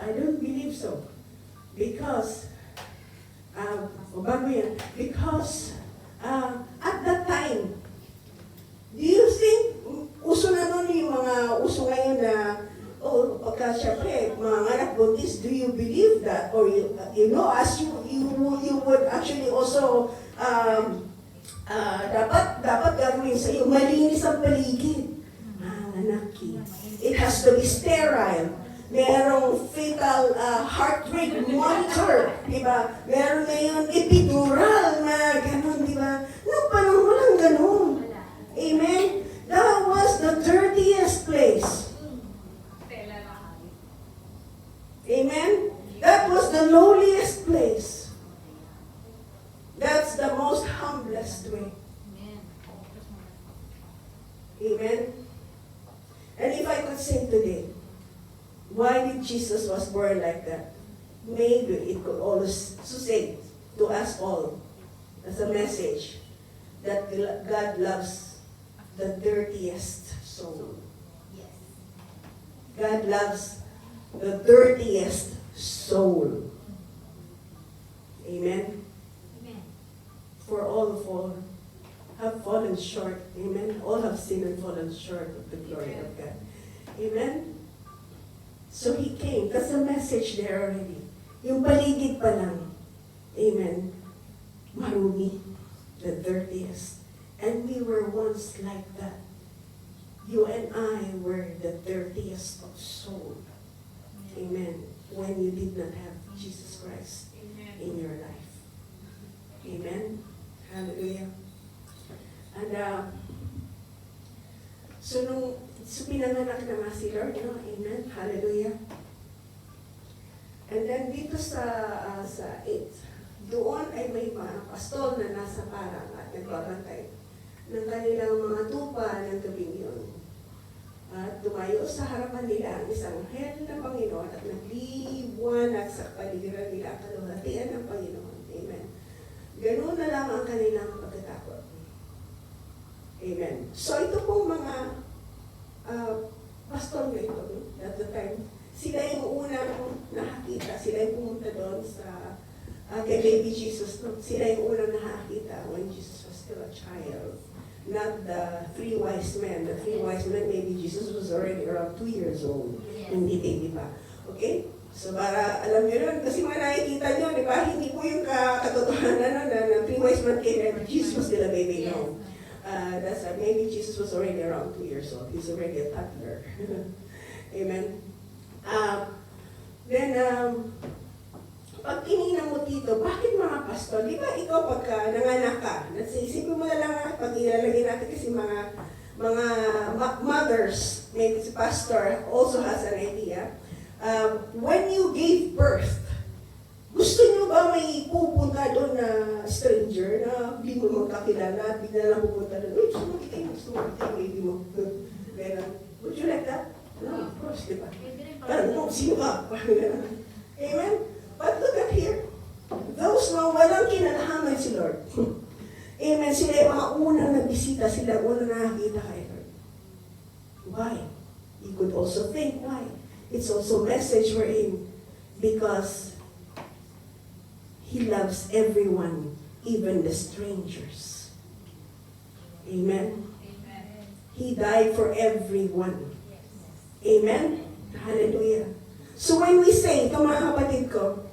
I don't believe so. Because, bago yan, because at that time, do you think, uso na nun yung mga uso ngayon na, pagka syempre, mga anak buntis, do you believe that? Or you know, as you would actually also, dapat gagawin sa iyo, malinis ang paligid. Anaki. It has to be sterile. Merong fetal heart rate monitor, di ba? Meron ngayon epidural na gano'n, di ba? Noong panahon walang gano'n. Amen? That was the dirtiest place. Amen? That was the lowliest place. That's the most humblest way. Amen? And if I could say today, why did Jesus was born like that? Maybe it could always say to us all as a message that God loves the dirtiest soul. God loves the dirtiest soul. Amen? For all have fallen short. Amen? All have sinned and fallen short of the glory of God. Amen? So He came. That's a message there already. Yung paligid pa lang. Amen? Marumi. The dirtiest. And we were once like that. You and I were the dirtiest of soul. Amen. When you did not have Jesus Christ in your life. Amen. Hallelujah. And so pinanganak na nga si Lord, no? Amen. Hallelujah. And then dito sa 8, doon ay may mga pastol na nasa parang at nagbabantay ng kanilang mga tupa ng gabing yun. At tumayo sa harapan nila ang isang anghel ng Panginoon at nagliwanag sa paligiran nila ang kaluhatian ng Panginoon. Amen. Ganun na lang ang kanilang pagkatakot. Amen. So ito pong mga pastor na ito, at the time, sila yung unang nakakita, sila yung pumunta doon sa kay baby Jesus, no? Sila yung unang nakakita when Jesus was still a child. Not the 3 wise men. The 3 wise men, maybe Jesus was already around 2 years old. Hindi baby pa. Okay? So para alam nyo nun, kasi mga nakikita nyo, di ba? Hindi po yung katotohanan na 3 wise men came and Jesus was still a baby. No. Maybe Jesus was already around 2 years old. He's already a toddler. Amen. Pag tinignan mo dito, bakit mga pastor? Di ba ikaw pagka nanganak ka, isipin mo na lang pag ilalagay natin kasi mga mothers, maybe si pastor also has an idea. When you gave birth, gusto nyo ba may pupunta doon na stranger na hindi mo magkakilala at bigla lang pupunta doon, uy, gusto makita yung baby mo. Would you like that? No, of course, di ba? Parang, no, sino ka? Amen? But look at here. Those na walang kinalahaman si Lord. Amen. Sila yung mga unang nagbisita, sila unang nakakita kay Lord. Why? You could also think, why? It's also a message we're in. Because He loves everyone, even the strangers. Amen. He died for everyone. Amen. Hallelujah. So when we say, ito mga kapatid ko,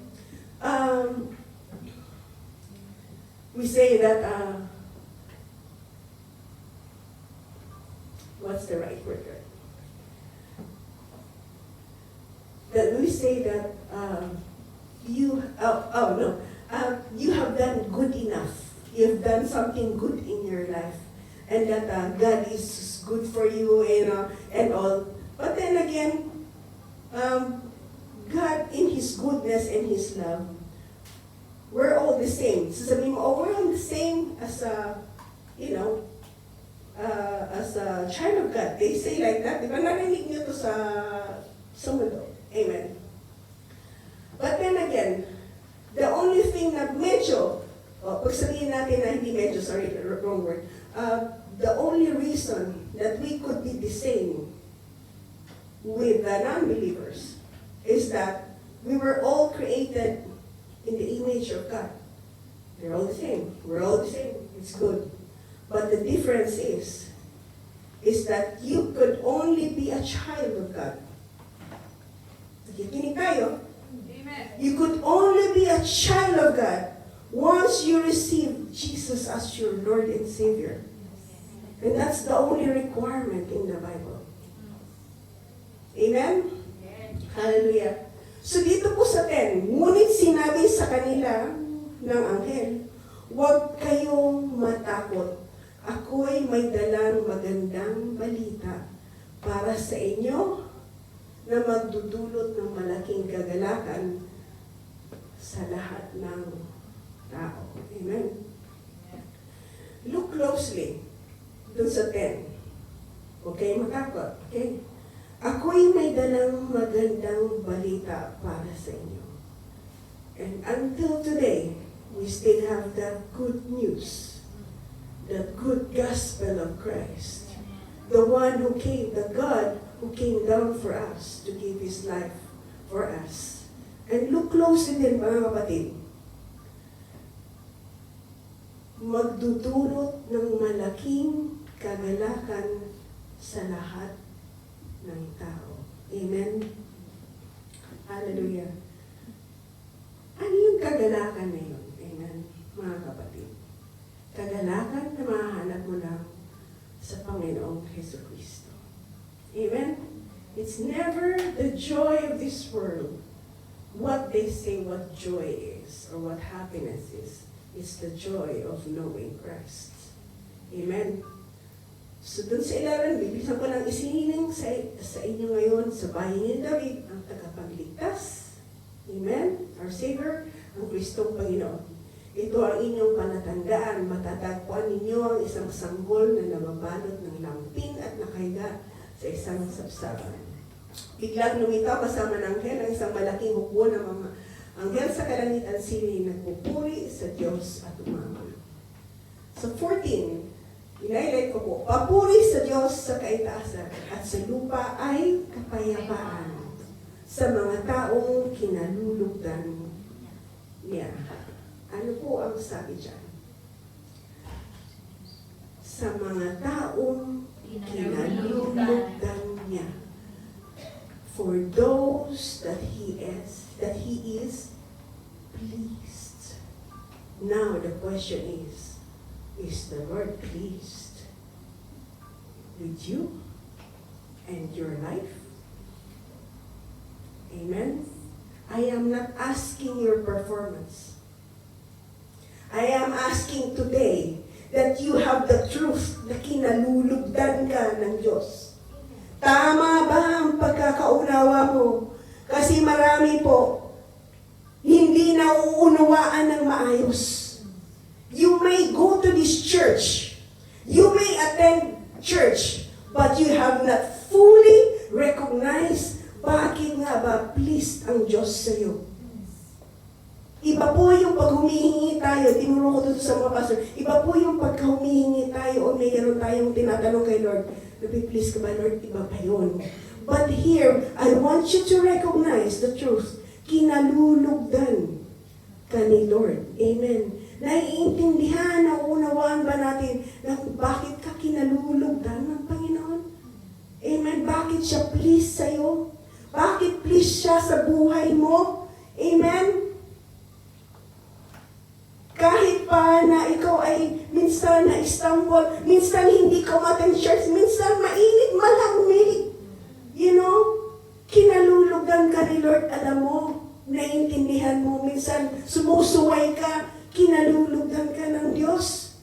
we say that, what's the right word? That we say that you have done good enough. You've done something good in your life. And that God is good for you and all. But then again, God in His goodness and His love, we're all the same. So sabihin mo, we're all the same as as a child of God. They say like that. Di ba narinig niyo to sa mundo? Amen. But then again, the only thing na medyo, pag sabihin natin na hindi medyo, sorry, wrong word, the only reason that we could be the same with the non-believers is that we were all created in the image of God. They're all the same. We're all the same. It's good. But the difference is that you could only be a child of God. Nakikinig tayo?
Amen.
You could only be a child of God once you receive Jesus as your Lord and Savior. And that's the only requirement in the Bible. Amen? Hallelujah. So dito po sa 10, ngunit sinabi sa kanila ng anghel, huwag kayong matakot. Ako'y may dalang magandang balita para sa inyo na magdudulot ng malaking kagalakan sa lahat ng tao. Amen? Look closely dun sa 10. Huwag kayong matakot. Okay? Ako'y may dalang magandang balita para sa inyo. And until today, we still have the good news. The good gospel of Christ. The one who came, the God who came down for us to give His life for us. And look closely din, mga kapatid. Magdudulot ng malaking kagalakan sa lahat ng tao. Amen? Hallelujah. Ano yung kagalakan na yun? Amen? Mga kapatid. Kagalakan na mahanap mo lang sa Panginoong Jesucristo. Amen? It's never the joy of this world. What they say what joy is or what happiness is. It's the joy of knowing Christ. Amen? So dun sa 11, bibilisan ko lang isiniling sa inyo ngayon sa bahay ni David, ang tagapagligtas. Amen? Our Savior, ang Kristong Panginoon. Ito ang inyong palatandaan. Matatagpuan ninyo ang isang sanggol na nababalot ng lampin at nakahiga sa isang sapsapan. Biglang lumitaw kasama ng anghel ang isang malaking hukbo ng mga anghel sa kalangitan sili nagpupuri sa Diyos at umangal. So 14, i-highlight ko po, papuri sa Diyos sa kaitaasan at sa lupa ay kapayapaan sa mga taong kinalulugdan niya. Ano po ang sabi dyan? Sa mga taong kinalulugdan niya. For those that He is pleased. Now the question is the Lord pleased with you and your life? Amen? I am not asking your performance. I am asking today that you have the truth na kinalulugdan ka ng Diyos. Tama ba ang pagkakaunawa mo? Kasi marami po, hindi nauunawaan ng maayos. You may go to this church. You may attend church. But you have not fully recognized bakit nga ba pleased ang Diyos sa iyo. Iba po yung pag humihingi tayo, tinuro ko dito sa mga pastor, iba po yung pagka humihingi tayo o mayroon tayong tinatanong kay Lord, napi-please ka ba Lord? Iba pa yun. But here, I want you to recognize the truth. Kinalulugdan ka ni Lord. Amen. Naiintindihan, nauunawaan ba natin na bakit ka kinalulugdan ng Panginoon? Amen. Bakit siya pleased sa'yo? Bakit pleased siya sa buhay mo? Amen. Kahit pa na ikaw ay minsan na-stumble, minsan hindi ka umattend church, minsan mainit, malamig. You know, kinalulugan ka ni Lord, alam mo, naiintindihan mo, minsan sumusuway ka, kinalulugan ka ng Diyos.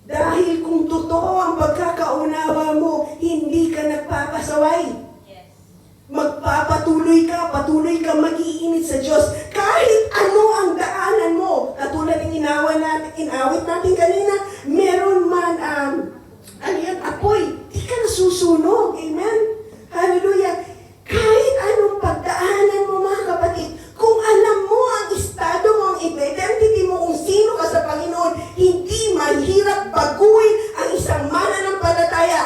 Dahil kung totoo ang pagkakaunawa mo, hindi ka nagpapasaway. Magpapatuloy ka, patuloy ka mag-iinit sa Diyos. Kahit ano ang daanan mo, katulad ng inawit natin kanina, meron man, apoy, di ka nasusunog. Amen? Hallelujah. Kahit anong pagdaanan mo, mga kapatid, kung alam mo ang estado mo, ang identity mo, kung sino ka sa Panginoon, hindi mahirap baguhin ang isang mananampalataya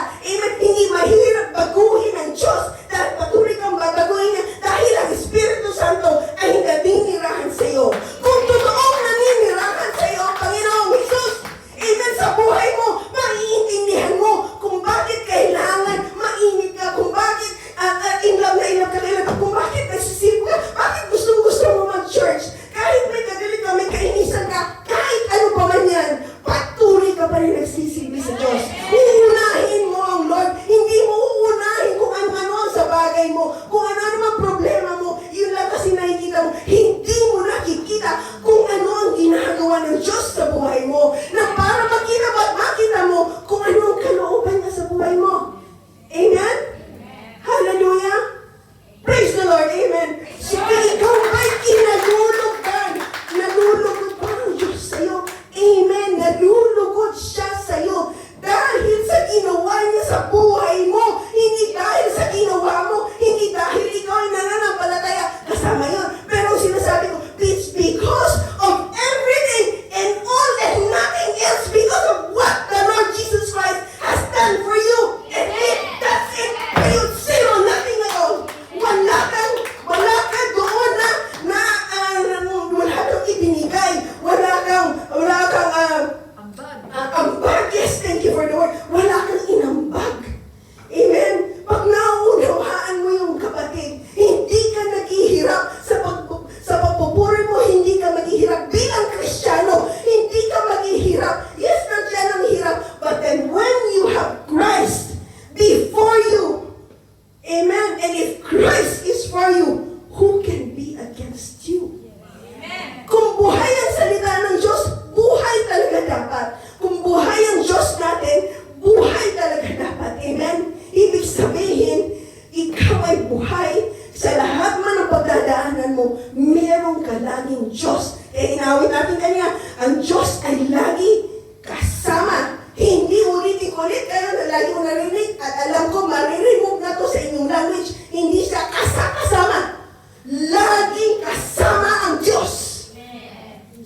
mo, meron ka laging Diyos. Kaya inawit natin kanina, ang Diyos ay lagi kasama. Hindi ulit-ulit kayo na lagi mo narinig. At alam ko, mariremove na to sa inyong language. Hindi siya kasama. Laging kasama ang Diyos.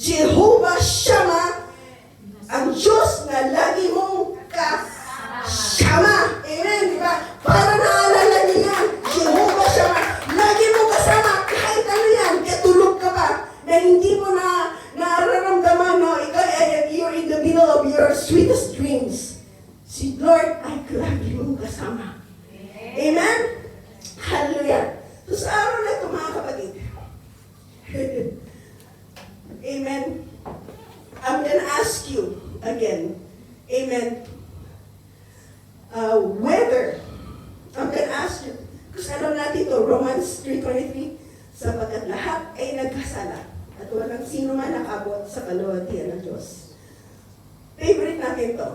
Jehovah Shammah, ang Diyos na lagi mong kasama. Amen, di ba? Para naalala niyo yan, Jehovah Shammah, lagi mong kasama, kahit ano yan, katulog ka pa, na hindi mo na nararamdaman, no? Ikaw, you're in the middle of your sweetest dreams. Si Lord ay lagi mong kasama. Amen? Hallelujah. So sa araw na ito, mga kapatid, amen, I'm gonna ask you again, amen, whether, I'm gonna ask you, kasi alam natin ito, Romans 3:23, sapagkat lahat ay nagkasala at walang sino man nakabot sa kaluwalhatian ng Diyos. Favorite natin to.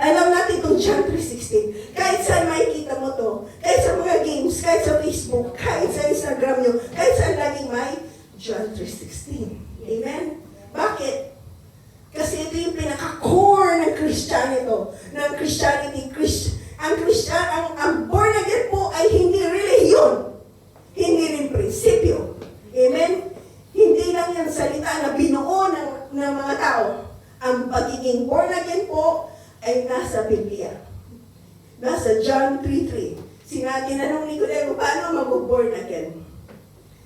Alam natin itong John 3:16. Kahit saan makikita mo to, kahit sa mga games, kahit sa Facebook, kahit sa Instagram nyo, kahit saan laging may John 3:16. Amen? Bakit? Kasi ito yung pinaka-core ng Christianity. Ang born again po ay hindi relihiyon. Hindi rin prinsipyo. Amen? Hindi lang yan salita na binuo ng mga tao. Ang pagiging born again po ay nasa Biblia. Nasa John 3:3. Tinanong ni Nicodemo, paano mag-born again?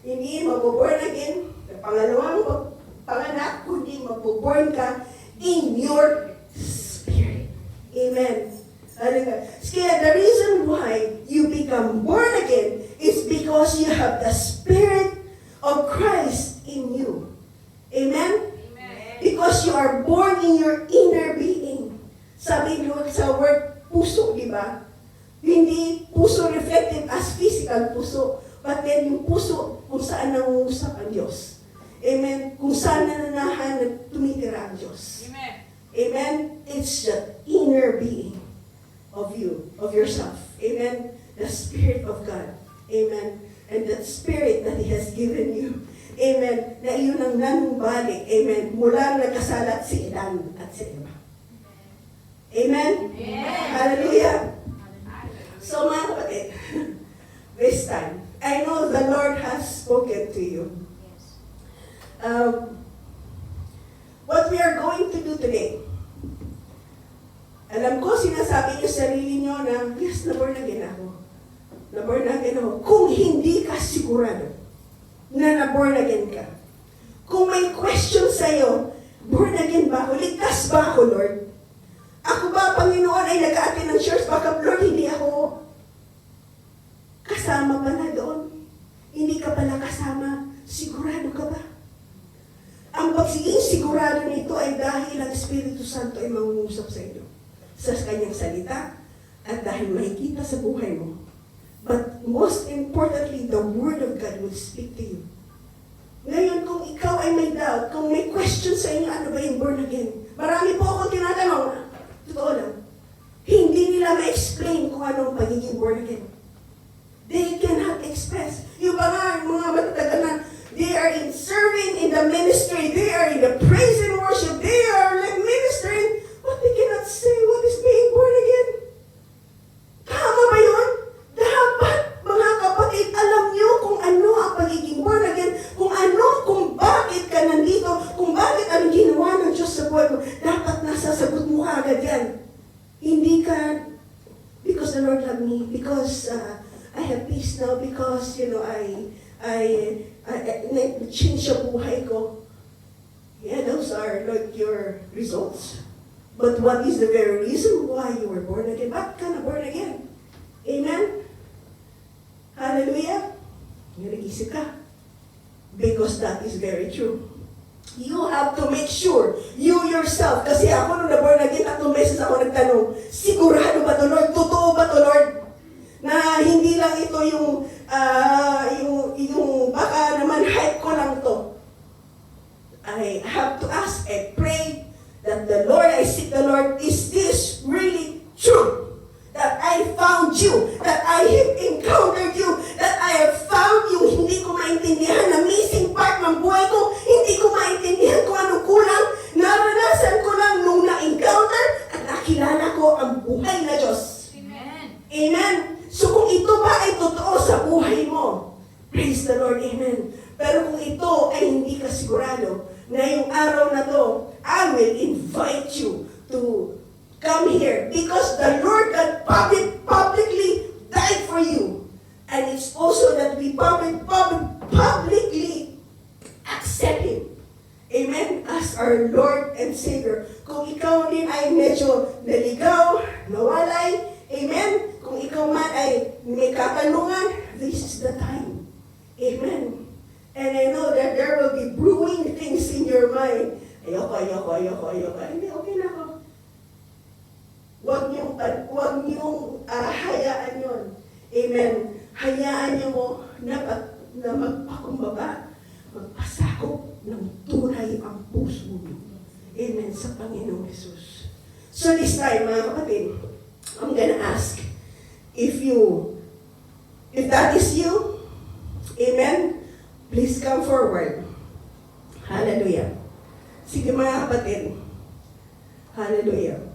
Hindi mag-born again. Pangalawang panganak, kundi mag-born ka in your spirit. Amen. Kaya the reason why you become born again is because you have the Spirit of Christ in you. Amen? Because you are born in your inner being. Sabi nyo sa word puso, di ba? Hindi puso reflected as physical puso, but then yung puso kung saan nangungusap ang Diyos. Amen? Kung saan nananahan at tumitira ang Diyos.
Amen.
Amen? It's the inner being of you, of yourself. Amen? The Spirit of God. Amen? And that Spirit that He has given you. Amen? Na iyon ang nanumbalik. Amen? Mula nagkasalat si Adan at si Eva. Amen?
Amen.
Hallelujah. So mga kapatid, this time, I know the Lord has spoken to you. What we are going to do today, alam ko, sinasabi niyo sa sarili niyo na, yes, na-born again ako. Na-born again ako. Kung hindi ka sigurado na na-born again ka, kung may question sa'yo, born again ba ako? Ligtas ba ako, Lord? Ako ba, Panginoon, ay nag-a-attend ng church? Baka, Lord, hindi ako kasama pa na doon. Hindi ka pala kasama. Sigurado ka ba? Ang pagsiging sigurado nito ay dahil ang Espiritu Santo ay mangungusap sa inyo sa kanyang salita at dahil makikita sa buhay mo. But most importantly, the Word of God will speak to you. Ngayon, kung ikaw ay may doubt, kung may question sa inyo, ano ba yung born again? Marami po akong tinatanong. Totoo lang. Hindi nila ma-explain kung ano ang pagiging born again. They cannot express. Yung mga matatagal na, they are in serving in the ministry, they are in the praise and worship, they are like ministering, but they cannot say what is being born again. Tama ba yun? Dapat, mga kapatid, alam nyo kung ano ang pagiging born again, kung bakit ka nandito, kung bakit ang ginawa ng Diyos sa buhay mo, dapat nasasagot mo agad yan. Hindi ka, because the Lord loved me, because I have peace now, because, I change yung buhay ko. Yeah, those are like your results. But what is the very reason why you were born again? Bakit ka na born again? Amen? Hallelujah? Nag-isip ka. Because that is very true. You have to make sure, you yourself, kasi ako nung na-born again, 3 beses ako nagtanong, sigurado ba to, Lord? Totoo ba to, Lord? Na hindi lang ito yung baka naman hype ko lang to. I have to ask, I pray that the Lord, I seek the Lord, is this really true? that I found you, that I have encountered you, that I have found you. Hindi ko maintindihan na missing part ng buhay ko. Hindi ko maintindihan kung anong kulang. Naranasan ko lang nung na-encounter at nakilala ko ang buhay na Diyos.
Amen.
Amen. So kung ito ba ay totoo sa buhay mo, praise the Lord, amen. Pero kung ito ay hindi ka sigurado, ngayong araw na to, I will invite you to come here because the Lord God publicly died for you. And it's also that we publicly accept Him. Amen? As our Lord and Savior. Kung ikaw din ay medyo naligaw, nawalay, amen? Kung ikaw man ay may katanungan, this is the time. Amen? And I know that there will be brewing things in your mind. Ayoko. Hindi, okay na ako. Huwag niyong hayaan yun. Amen. Hayaan niyo mo na magpakumbaba, magpasakop ng tunay ang puso niyo. Amen. Sa Panginoong Jesus. So this time, mga kapatid, I'm gonna ask if that is you, amen, please come forward. Hallelujah. Sige mga kapatid. Hallelujah.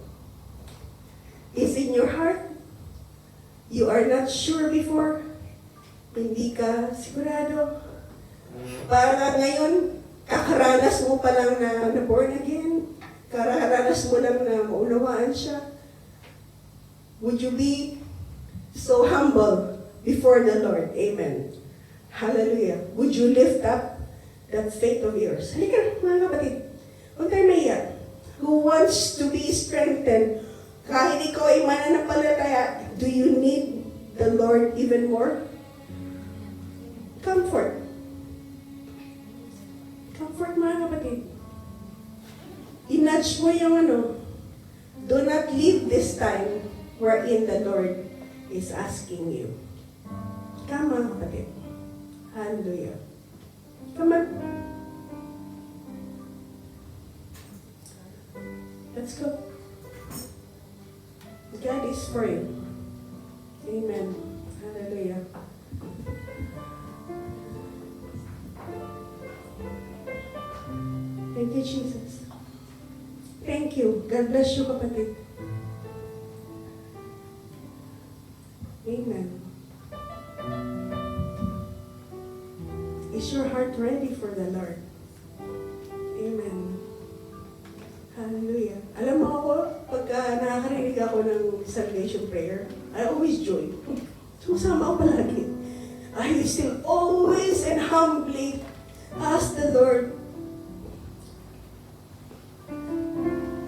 Is in your heart, you are not sure before, hindi ka sigurado. Para ngayon, kakaranas mo pa lang na born again, kakaranas mo lang na maunawaan siya. Would you be so humble before the Lord? Amen. Hallelujah. Would you lift up that faith of yours? Halika, mga kapatid. Huwag tayo maiyak. Who wants to be strengthened? Kahit ikaw ay mananampalataya, do you need the Lord even more? Comfort. Comfort, mga kapatid. I-nudge mo yung do not leave this time wherein the Lord is asking you. Come, mga kapatid. Hallelujah. Come on. Let's go. God is for you. Amen. Hallelujah. Thank you, Jesus. Thank you. God bless you, kapatid. Amen. Is your heart ready for the Lord? Amen. Hallelujah. Alam mo ako, pagka nakakarinig ako ng salvation prayer, I always join. Sumasama ako palagi. I still always and humbly ask the Lord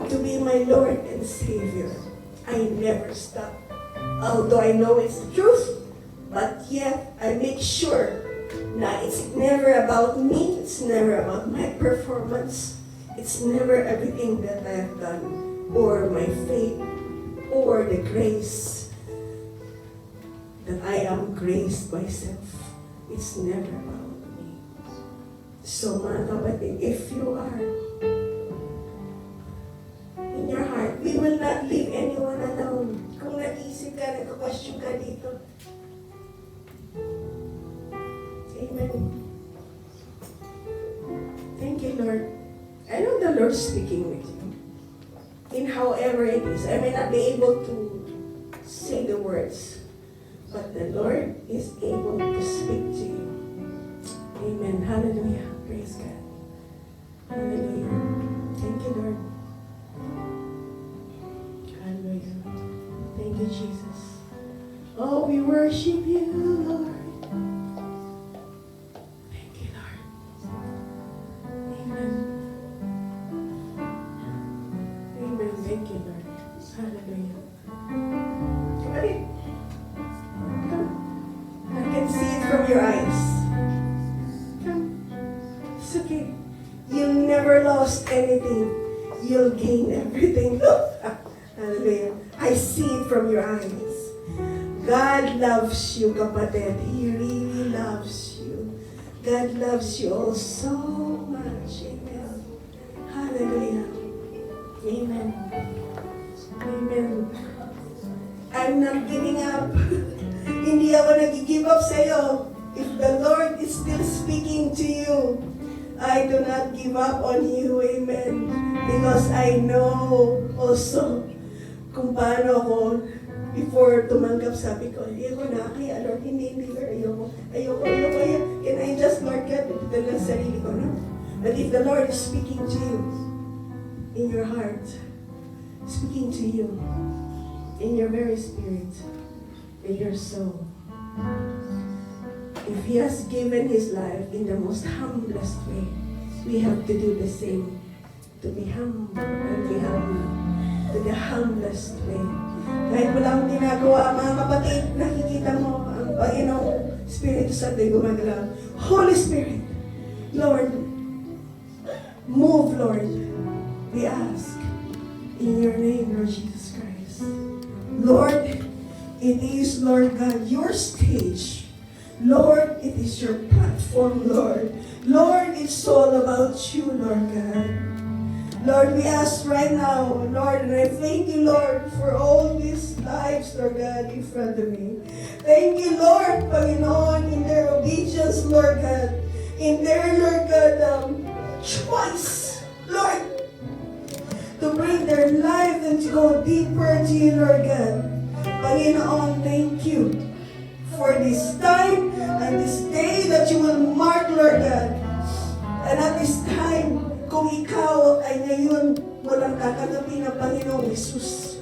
to be my Lord and Savior. I never stop. Although I know it's the truth, but yet I make sure na it's never about me, it's never about my performance, it's never everything that I have done, or my faith, or the grace that I am graced myself. It's never about me. So mga kapatid, if you are in your heart, we will not leave anyone alone. Kung nag-iisip ka, nag-question ka dito. Amen. Thank you, Lord. I know the Lord's speaking with you. In however it is, I may not be able to say the words, but the Lord is able to speak to you. Amen. Hallelujah. Praise God. Hallelujah. Thank you, Lord. Hallelujah. Thank you, Jesus. Oh, we worship you, Lord. Thank you, Lord. Amen. Amen. Thank you, Lord. Hallelujah. Kapatid, come. I can see it from your eyes. Come. It's okay. You'll never lost anything. You'll gain everything. Look. Hallelujah. I see it from your eyes. God loves you, kapatid. He really loves you. God loves you all so much. Amen. Hallelujah. Amen. Amen. I'm not giving up. Hindi ako nag-give up sa'yo. If the Lord is still speaking to you, I do not give up on you. Amen. Because I know also kung paano ako before tumanggap, sabi ko, ayoko na, kaya Lord, hindi, Lord, ayoko. Can I just, Lord God, ito lang sarili ko, no? But if the Lord is speaking to you in your heart, speaking to you in your very spirit, in your soul, if He has given His life in the most humblest way, we have to do the same. To be humble and be humble. To the humblest way. Kahit wala akong ginagawa, mga kapatid, nakikita mo ang Panginoong Espiritu Santo ay gumagalaw. Holy Spirit, Lord, move, Lord. We ask in your name, Lord Jesus Christ. Lord, it is, Lord God, your stage. Lord, it is your platform, Lord. Lord, it's all about you, Lord God. Lord, we ask right now, Lord, and I thank you, Lord, for all these lives, Lord God, in front of me. Thank you, Lord, Panginoon, in their obedience, Lord God, in their, Lord God, choice, Lord, to bring their life and to go deeper to you, Lord God. Panginoon, thank you for this time and this day that you will mark, Lord God. And at this time, kung ikaw ay ngayon walang tatanggapin ng Panginoong Jesus,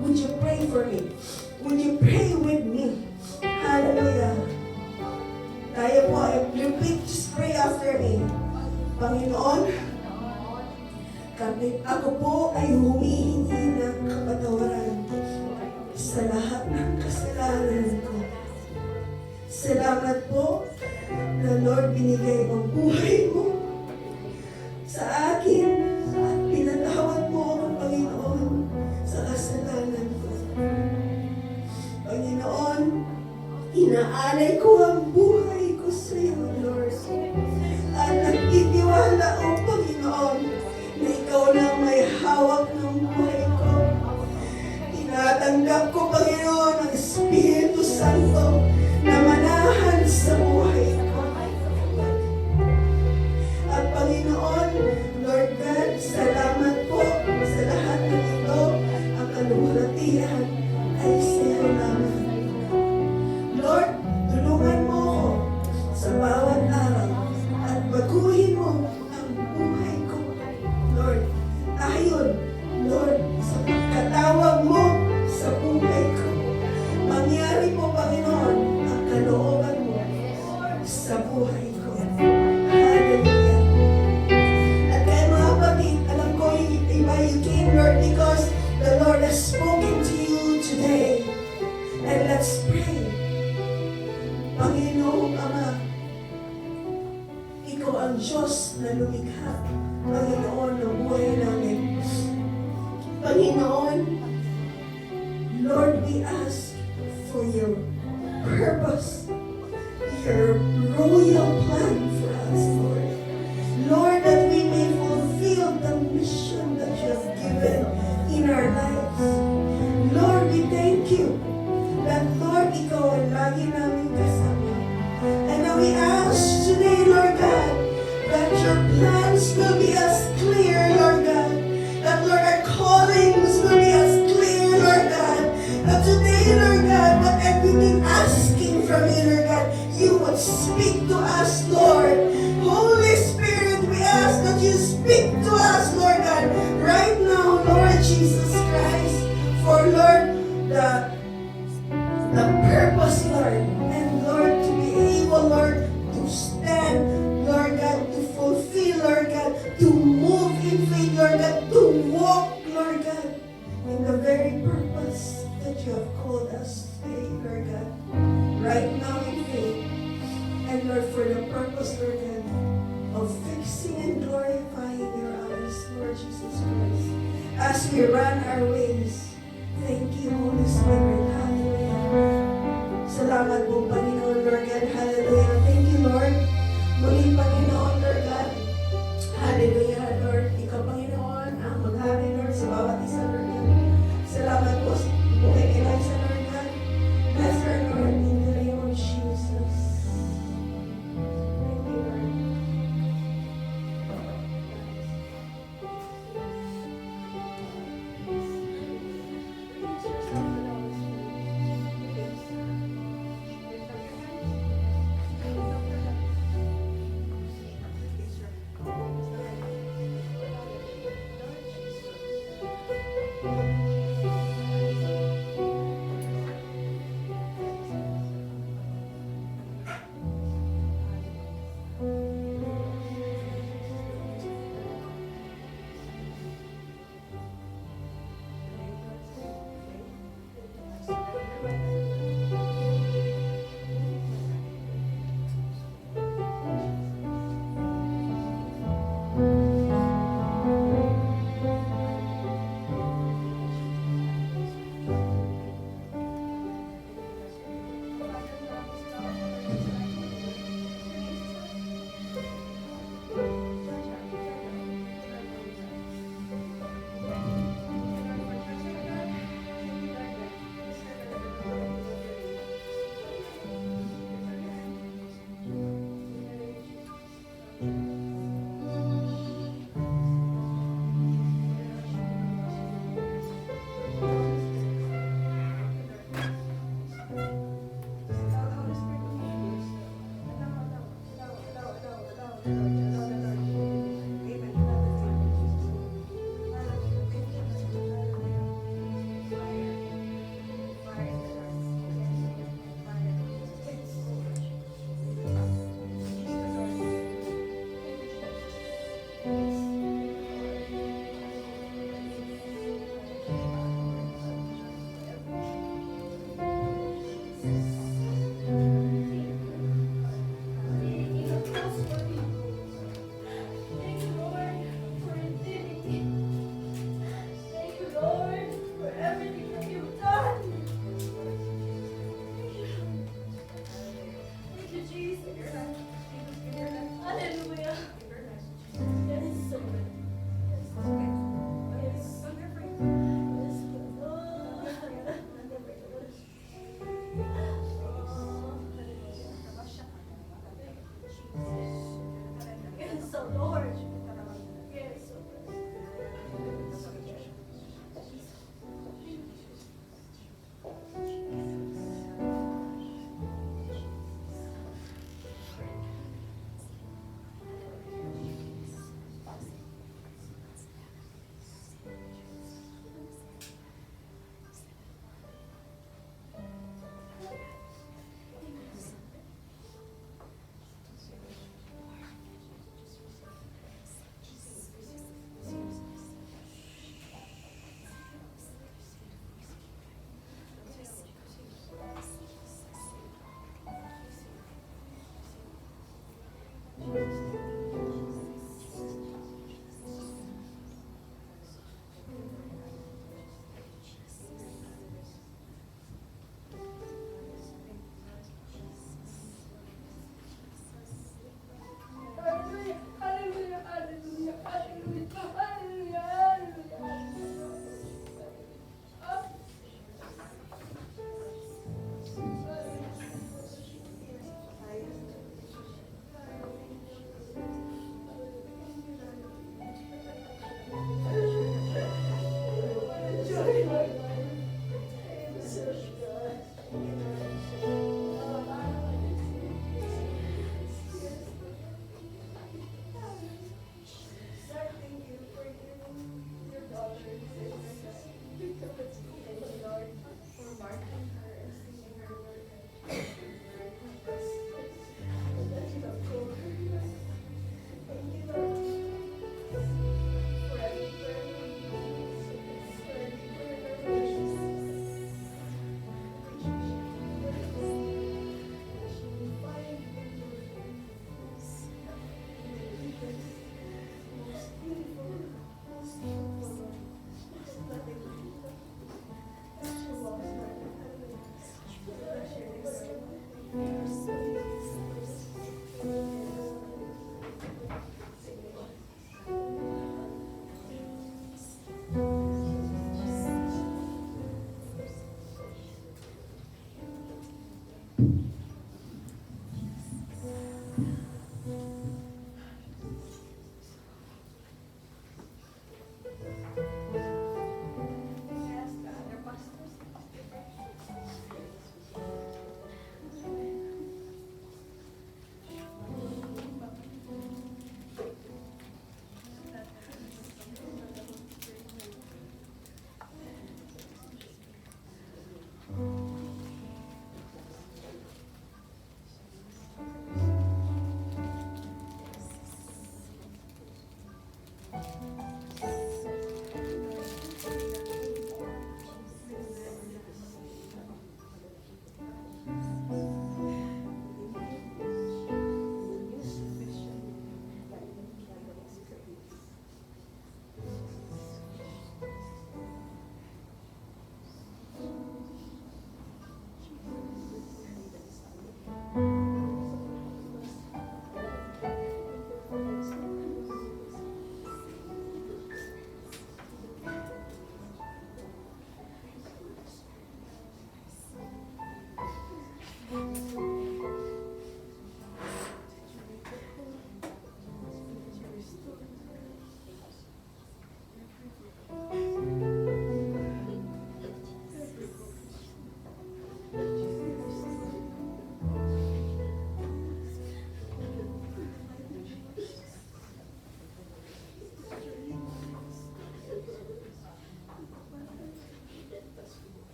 would you pray for me? Would you pray with me? Hallelujah. Tayo po, repeat, just pray after me. Panginoon, ako po ay humihingi ng kapatawaran sa lahat ng kasalanan ko. Salamat po na Lord, binigay ang buhay mo sa akin at pinatawad mo ako, Panginoon, sa kasalanan ko. Panginoon, inaalay ko ang buhay ko sa iyo, Lord. At nagtitiwala, O Panginoon, na ikaw lang may hawak ng buhay ko. Tinatanggap ko, Panginoon, ang Espiritu Santo na manahan sa buhay ko. At Panginoon, Lord God, salamat po sa lahat ng ito. Ang kaluwalhatian ay sa iyo naman. Lord, tulungan mo ako sa bawat araw at baguhin mo ang buhay ko. Lord, ayon, Lord, sa pagkatawag mo sa buhay ko. Mangyari po, Panginoon, ang kalooban mo sa buhay ko. Hallelujah. At kaya mga kapatid, alam ko yung iba you came, Lord, because the Lord has spoken to you today. And let's pray. Panginoong Ama, ikaw ang Diyos na lumikha, Panginoon, ng buhay namin. Panginoon, Lord, we ask for your purpose, your royal plan for us, Lord. Lord, that we may fulfill the mission that you have given in our lives. Lord, we thank you that, Lord, ikaw ay lagi namin kasama. And now we ask today, Lord God, that your plans will be as clear, Lord God. That, Lord, our callings will be as clear, Lord God. That today, Lord God, whatever we've been asking from you, Lord God, you would speak to us, Lord. Holy Spirit, we ask that you speak to us, Lord God, right now, Lord Jesus Christ. For, Lord, the purpose, Lord, and Lord, to be able, Lord, to stand, Lord God, to fulfill, Lord God, to move in faith, Lord God, to walk, Lord God, in the very purpose that you have called us today, Lord God, right now in faith, and Lord, for the purpose, Lord God, of fixing and glorifying your eyes, Lord Jesus Christ, as we run our ways. Thank you, Holy Spirit. Hallelujah. Salamat po, Panginoon, Lord God. Hallelujah. Thank you, Lord. Muli, Panginoon, Lord God. Hallelujah, Lord. Ikaw, Panginoon, ang maghari, Lord, sa bawat isa, Lord God. Salamat po kay Eliza,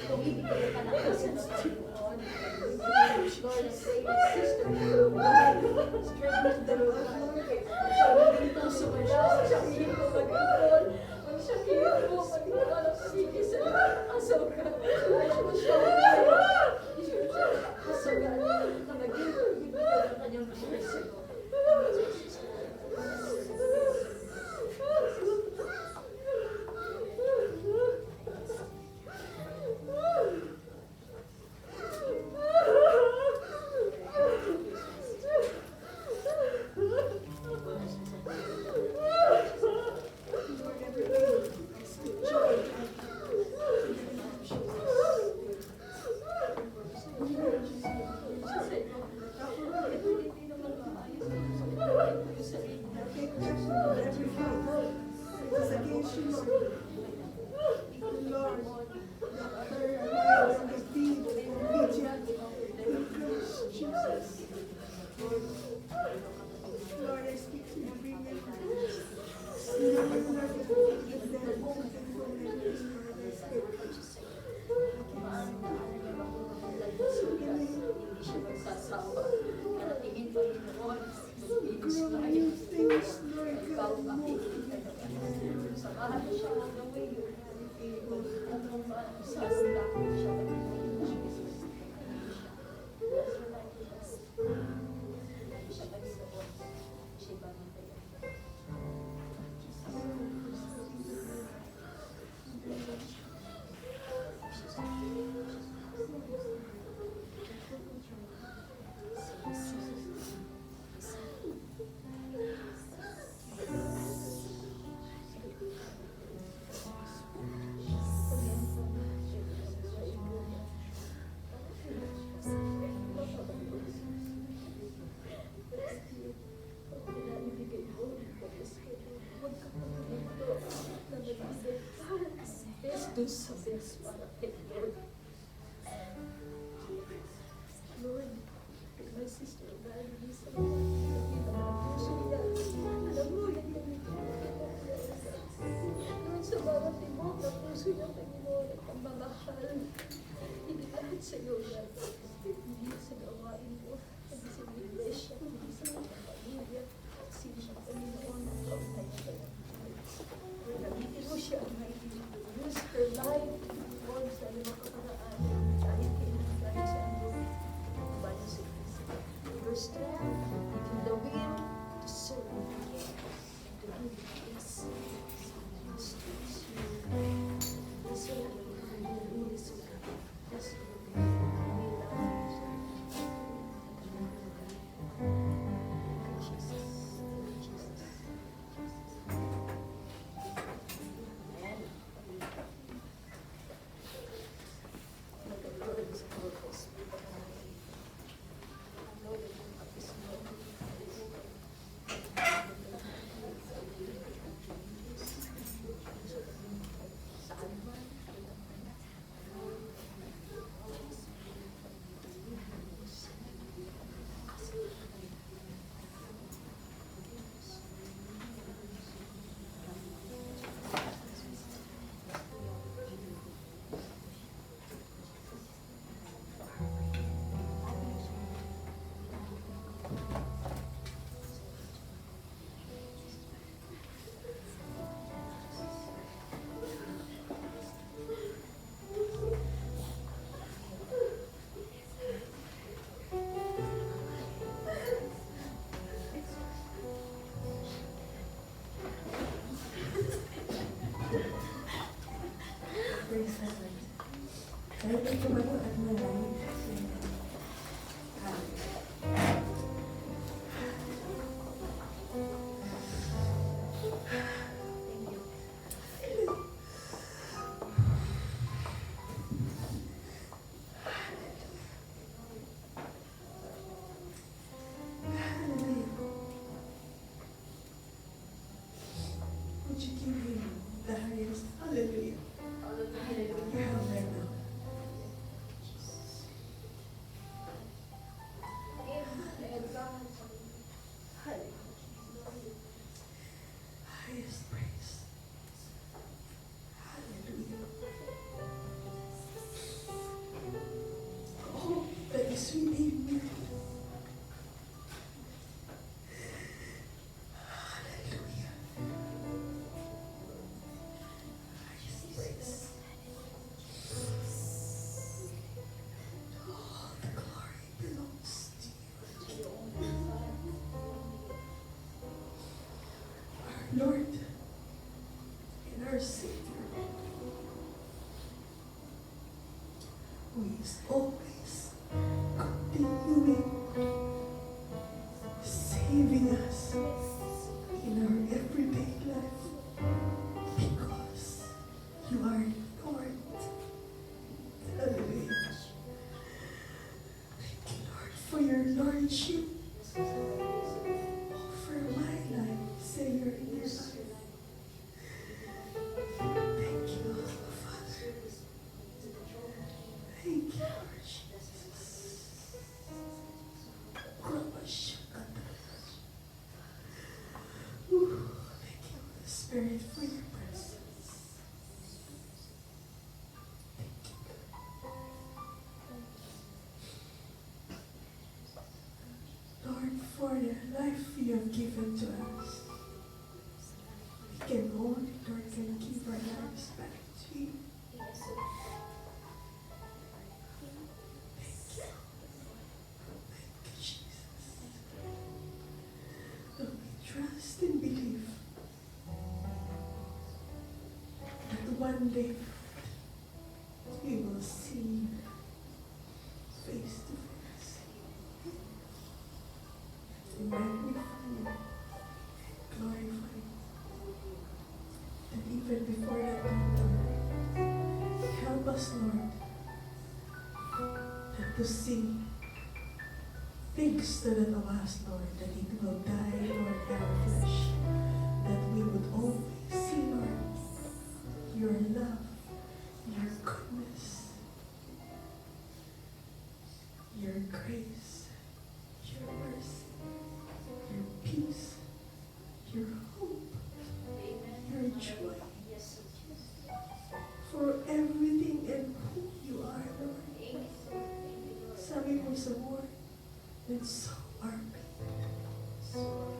Bumibigay ka ng kasi ng Panginoon. Lord, I pray that sister will strengthen the Lord. Siya maging puso mo siya. Siya hindi ko mag-ipon. Siya hindi ko mag-ipon. Sige sa asoka. Siya asoka. Na maging ng kanyang puso. Do something para kay Lord. Lord, my sister, dahil hindi sa mga puso niya. Alam mo, yan yung Lord, sa bawat tibok na puso niya, Panginoon, at pagmamahal. Hindi lahat sa iyo yan. Hindi sa gawain mo, hindi sa iglesia, hindi sa mga pamilya, sino siya, Panginoon, ang kaunay siya. Lord, gamitin mo siya ang use her life, Lord, sa limang kaparaan, dahil kailangan dahil sa iyo, bayan sa Kristo. Your strength, in the will to serve you, to give peace, silence, that's what I do, that's what we love you. Jesus, Jesus, Amen.
Hallelujah.
Hallelujah.
Hallelujah. our Savior, who is always continuing saving us in our everyday life, because you are Lord. Hallelujah. Thank you, Lord, for your Lordship over my life. Say your in your life. Thank you, Father. Thank you, Lord Jesus. Ooh, thank you, Holy Spirit, for your presence. Lord, for the life you have given to us, we can only, Lord, can give our lives back to you. Thank you. Thank you, Jesus. Lord, we trust and believe that one day we will see you face to face. To magnify you, glorify you. And even before that time, Lord, help us, Lord, that to see things that are of us, Lord, that it will die, Lord, in our flesh, that we would always see, Lord, your love, your goodness, your grace, your mercy, your peace, your hope, your joy, for everything and who you are, Lord. Sabi mo sa word, and so are we.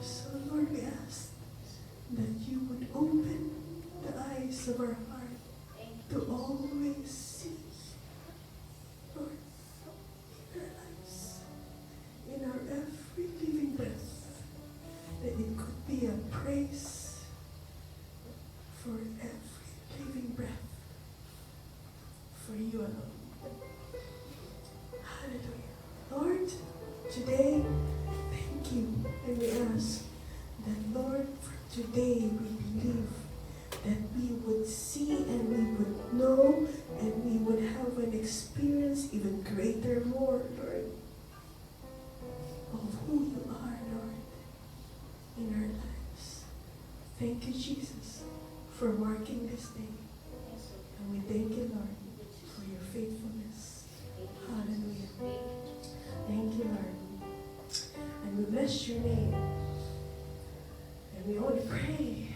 So, Lord, we ask that you would open the eyes of our heart to always see, Lord, in our lives, in our every living breath, that it could be a praise for every living breath, for you alone. Hallelujah. Lord, today, thank you, and we ask that, Lord, for today we believe that we would see and we would know and we would have an experience even greater more, Lord, of who you are, Lord, in our lives. Thank you, Jesus, for marking this day. And we thank you, Lord, for your faithfulness. Hallelujah. Thank you, Lord. And we bless your name. And we only pray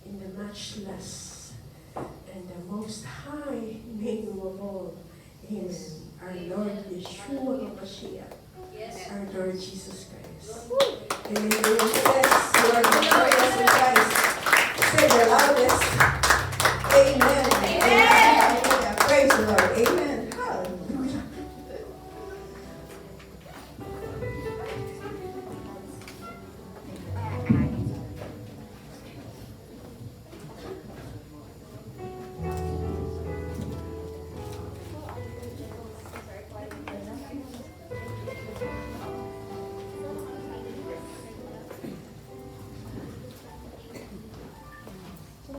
in the matchless and the most high name of all. Amen. Our Lord Yeshua HaMashiach. Our Lord Jesus Christ. Amen. Yes, you are victorious in Christ. Say the loudest. Amen.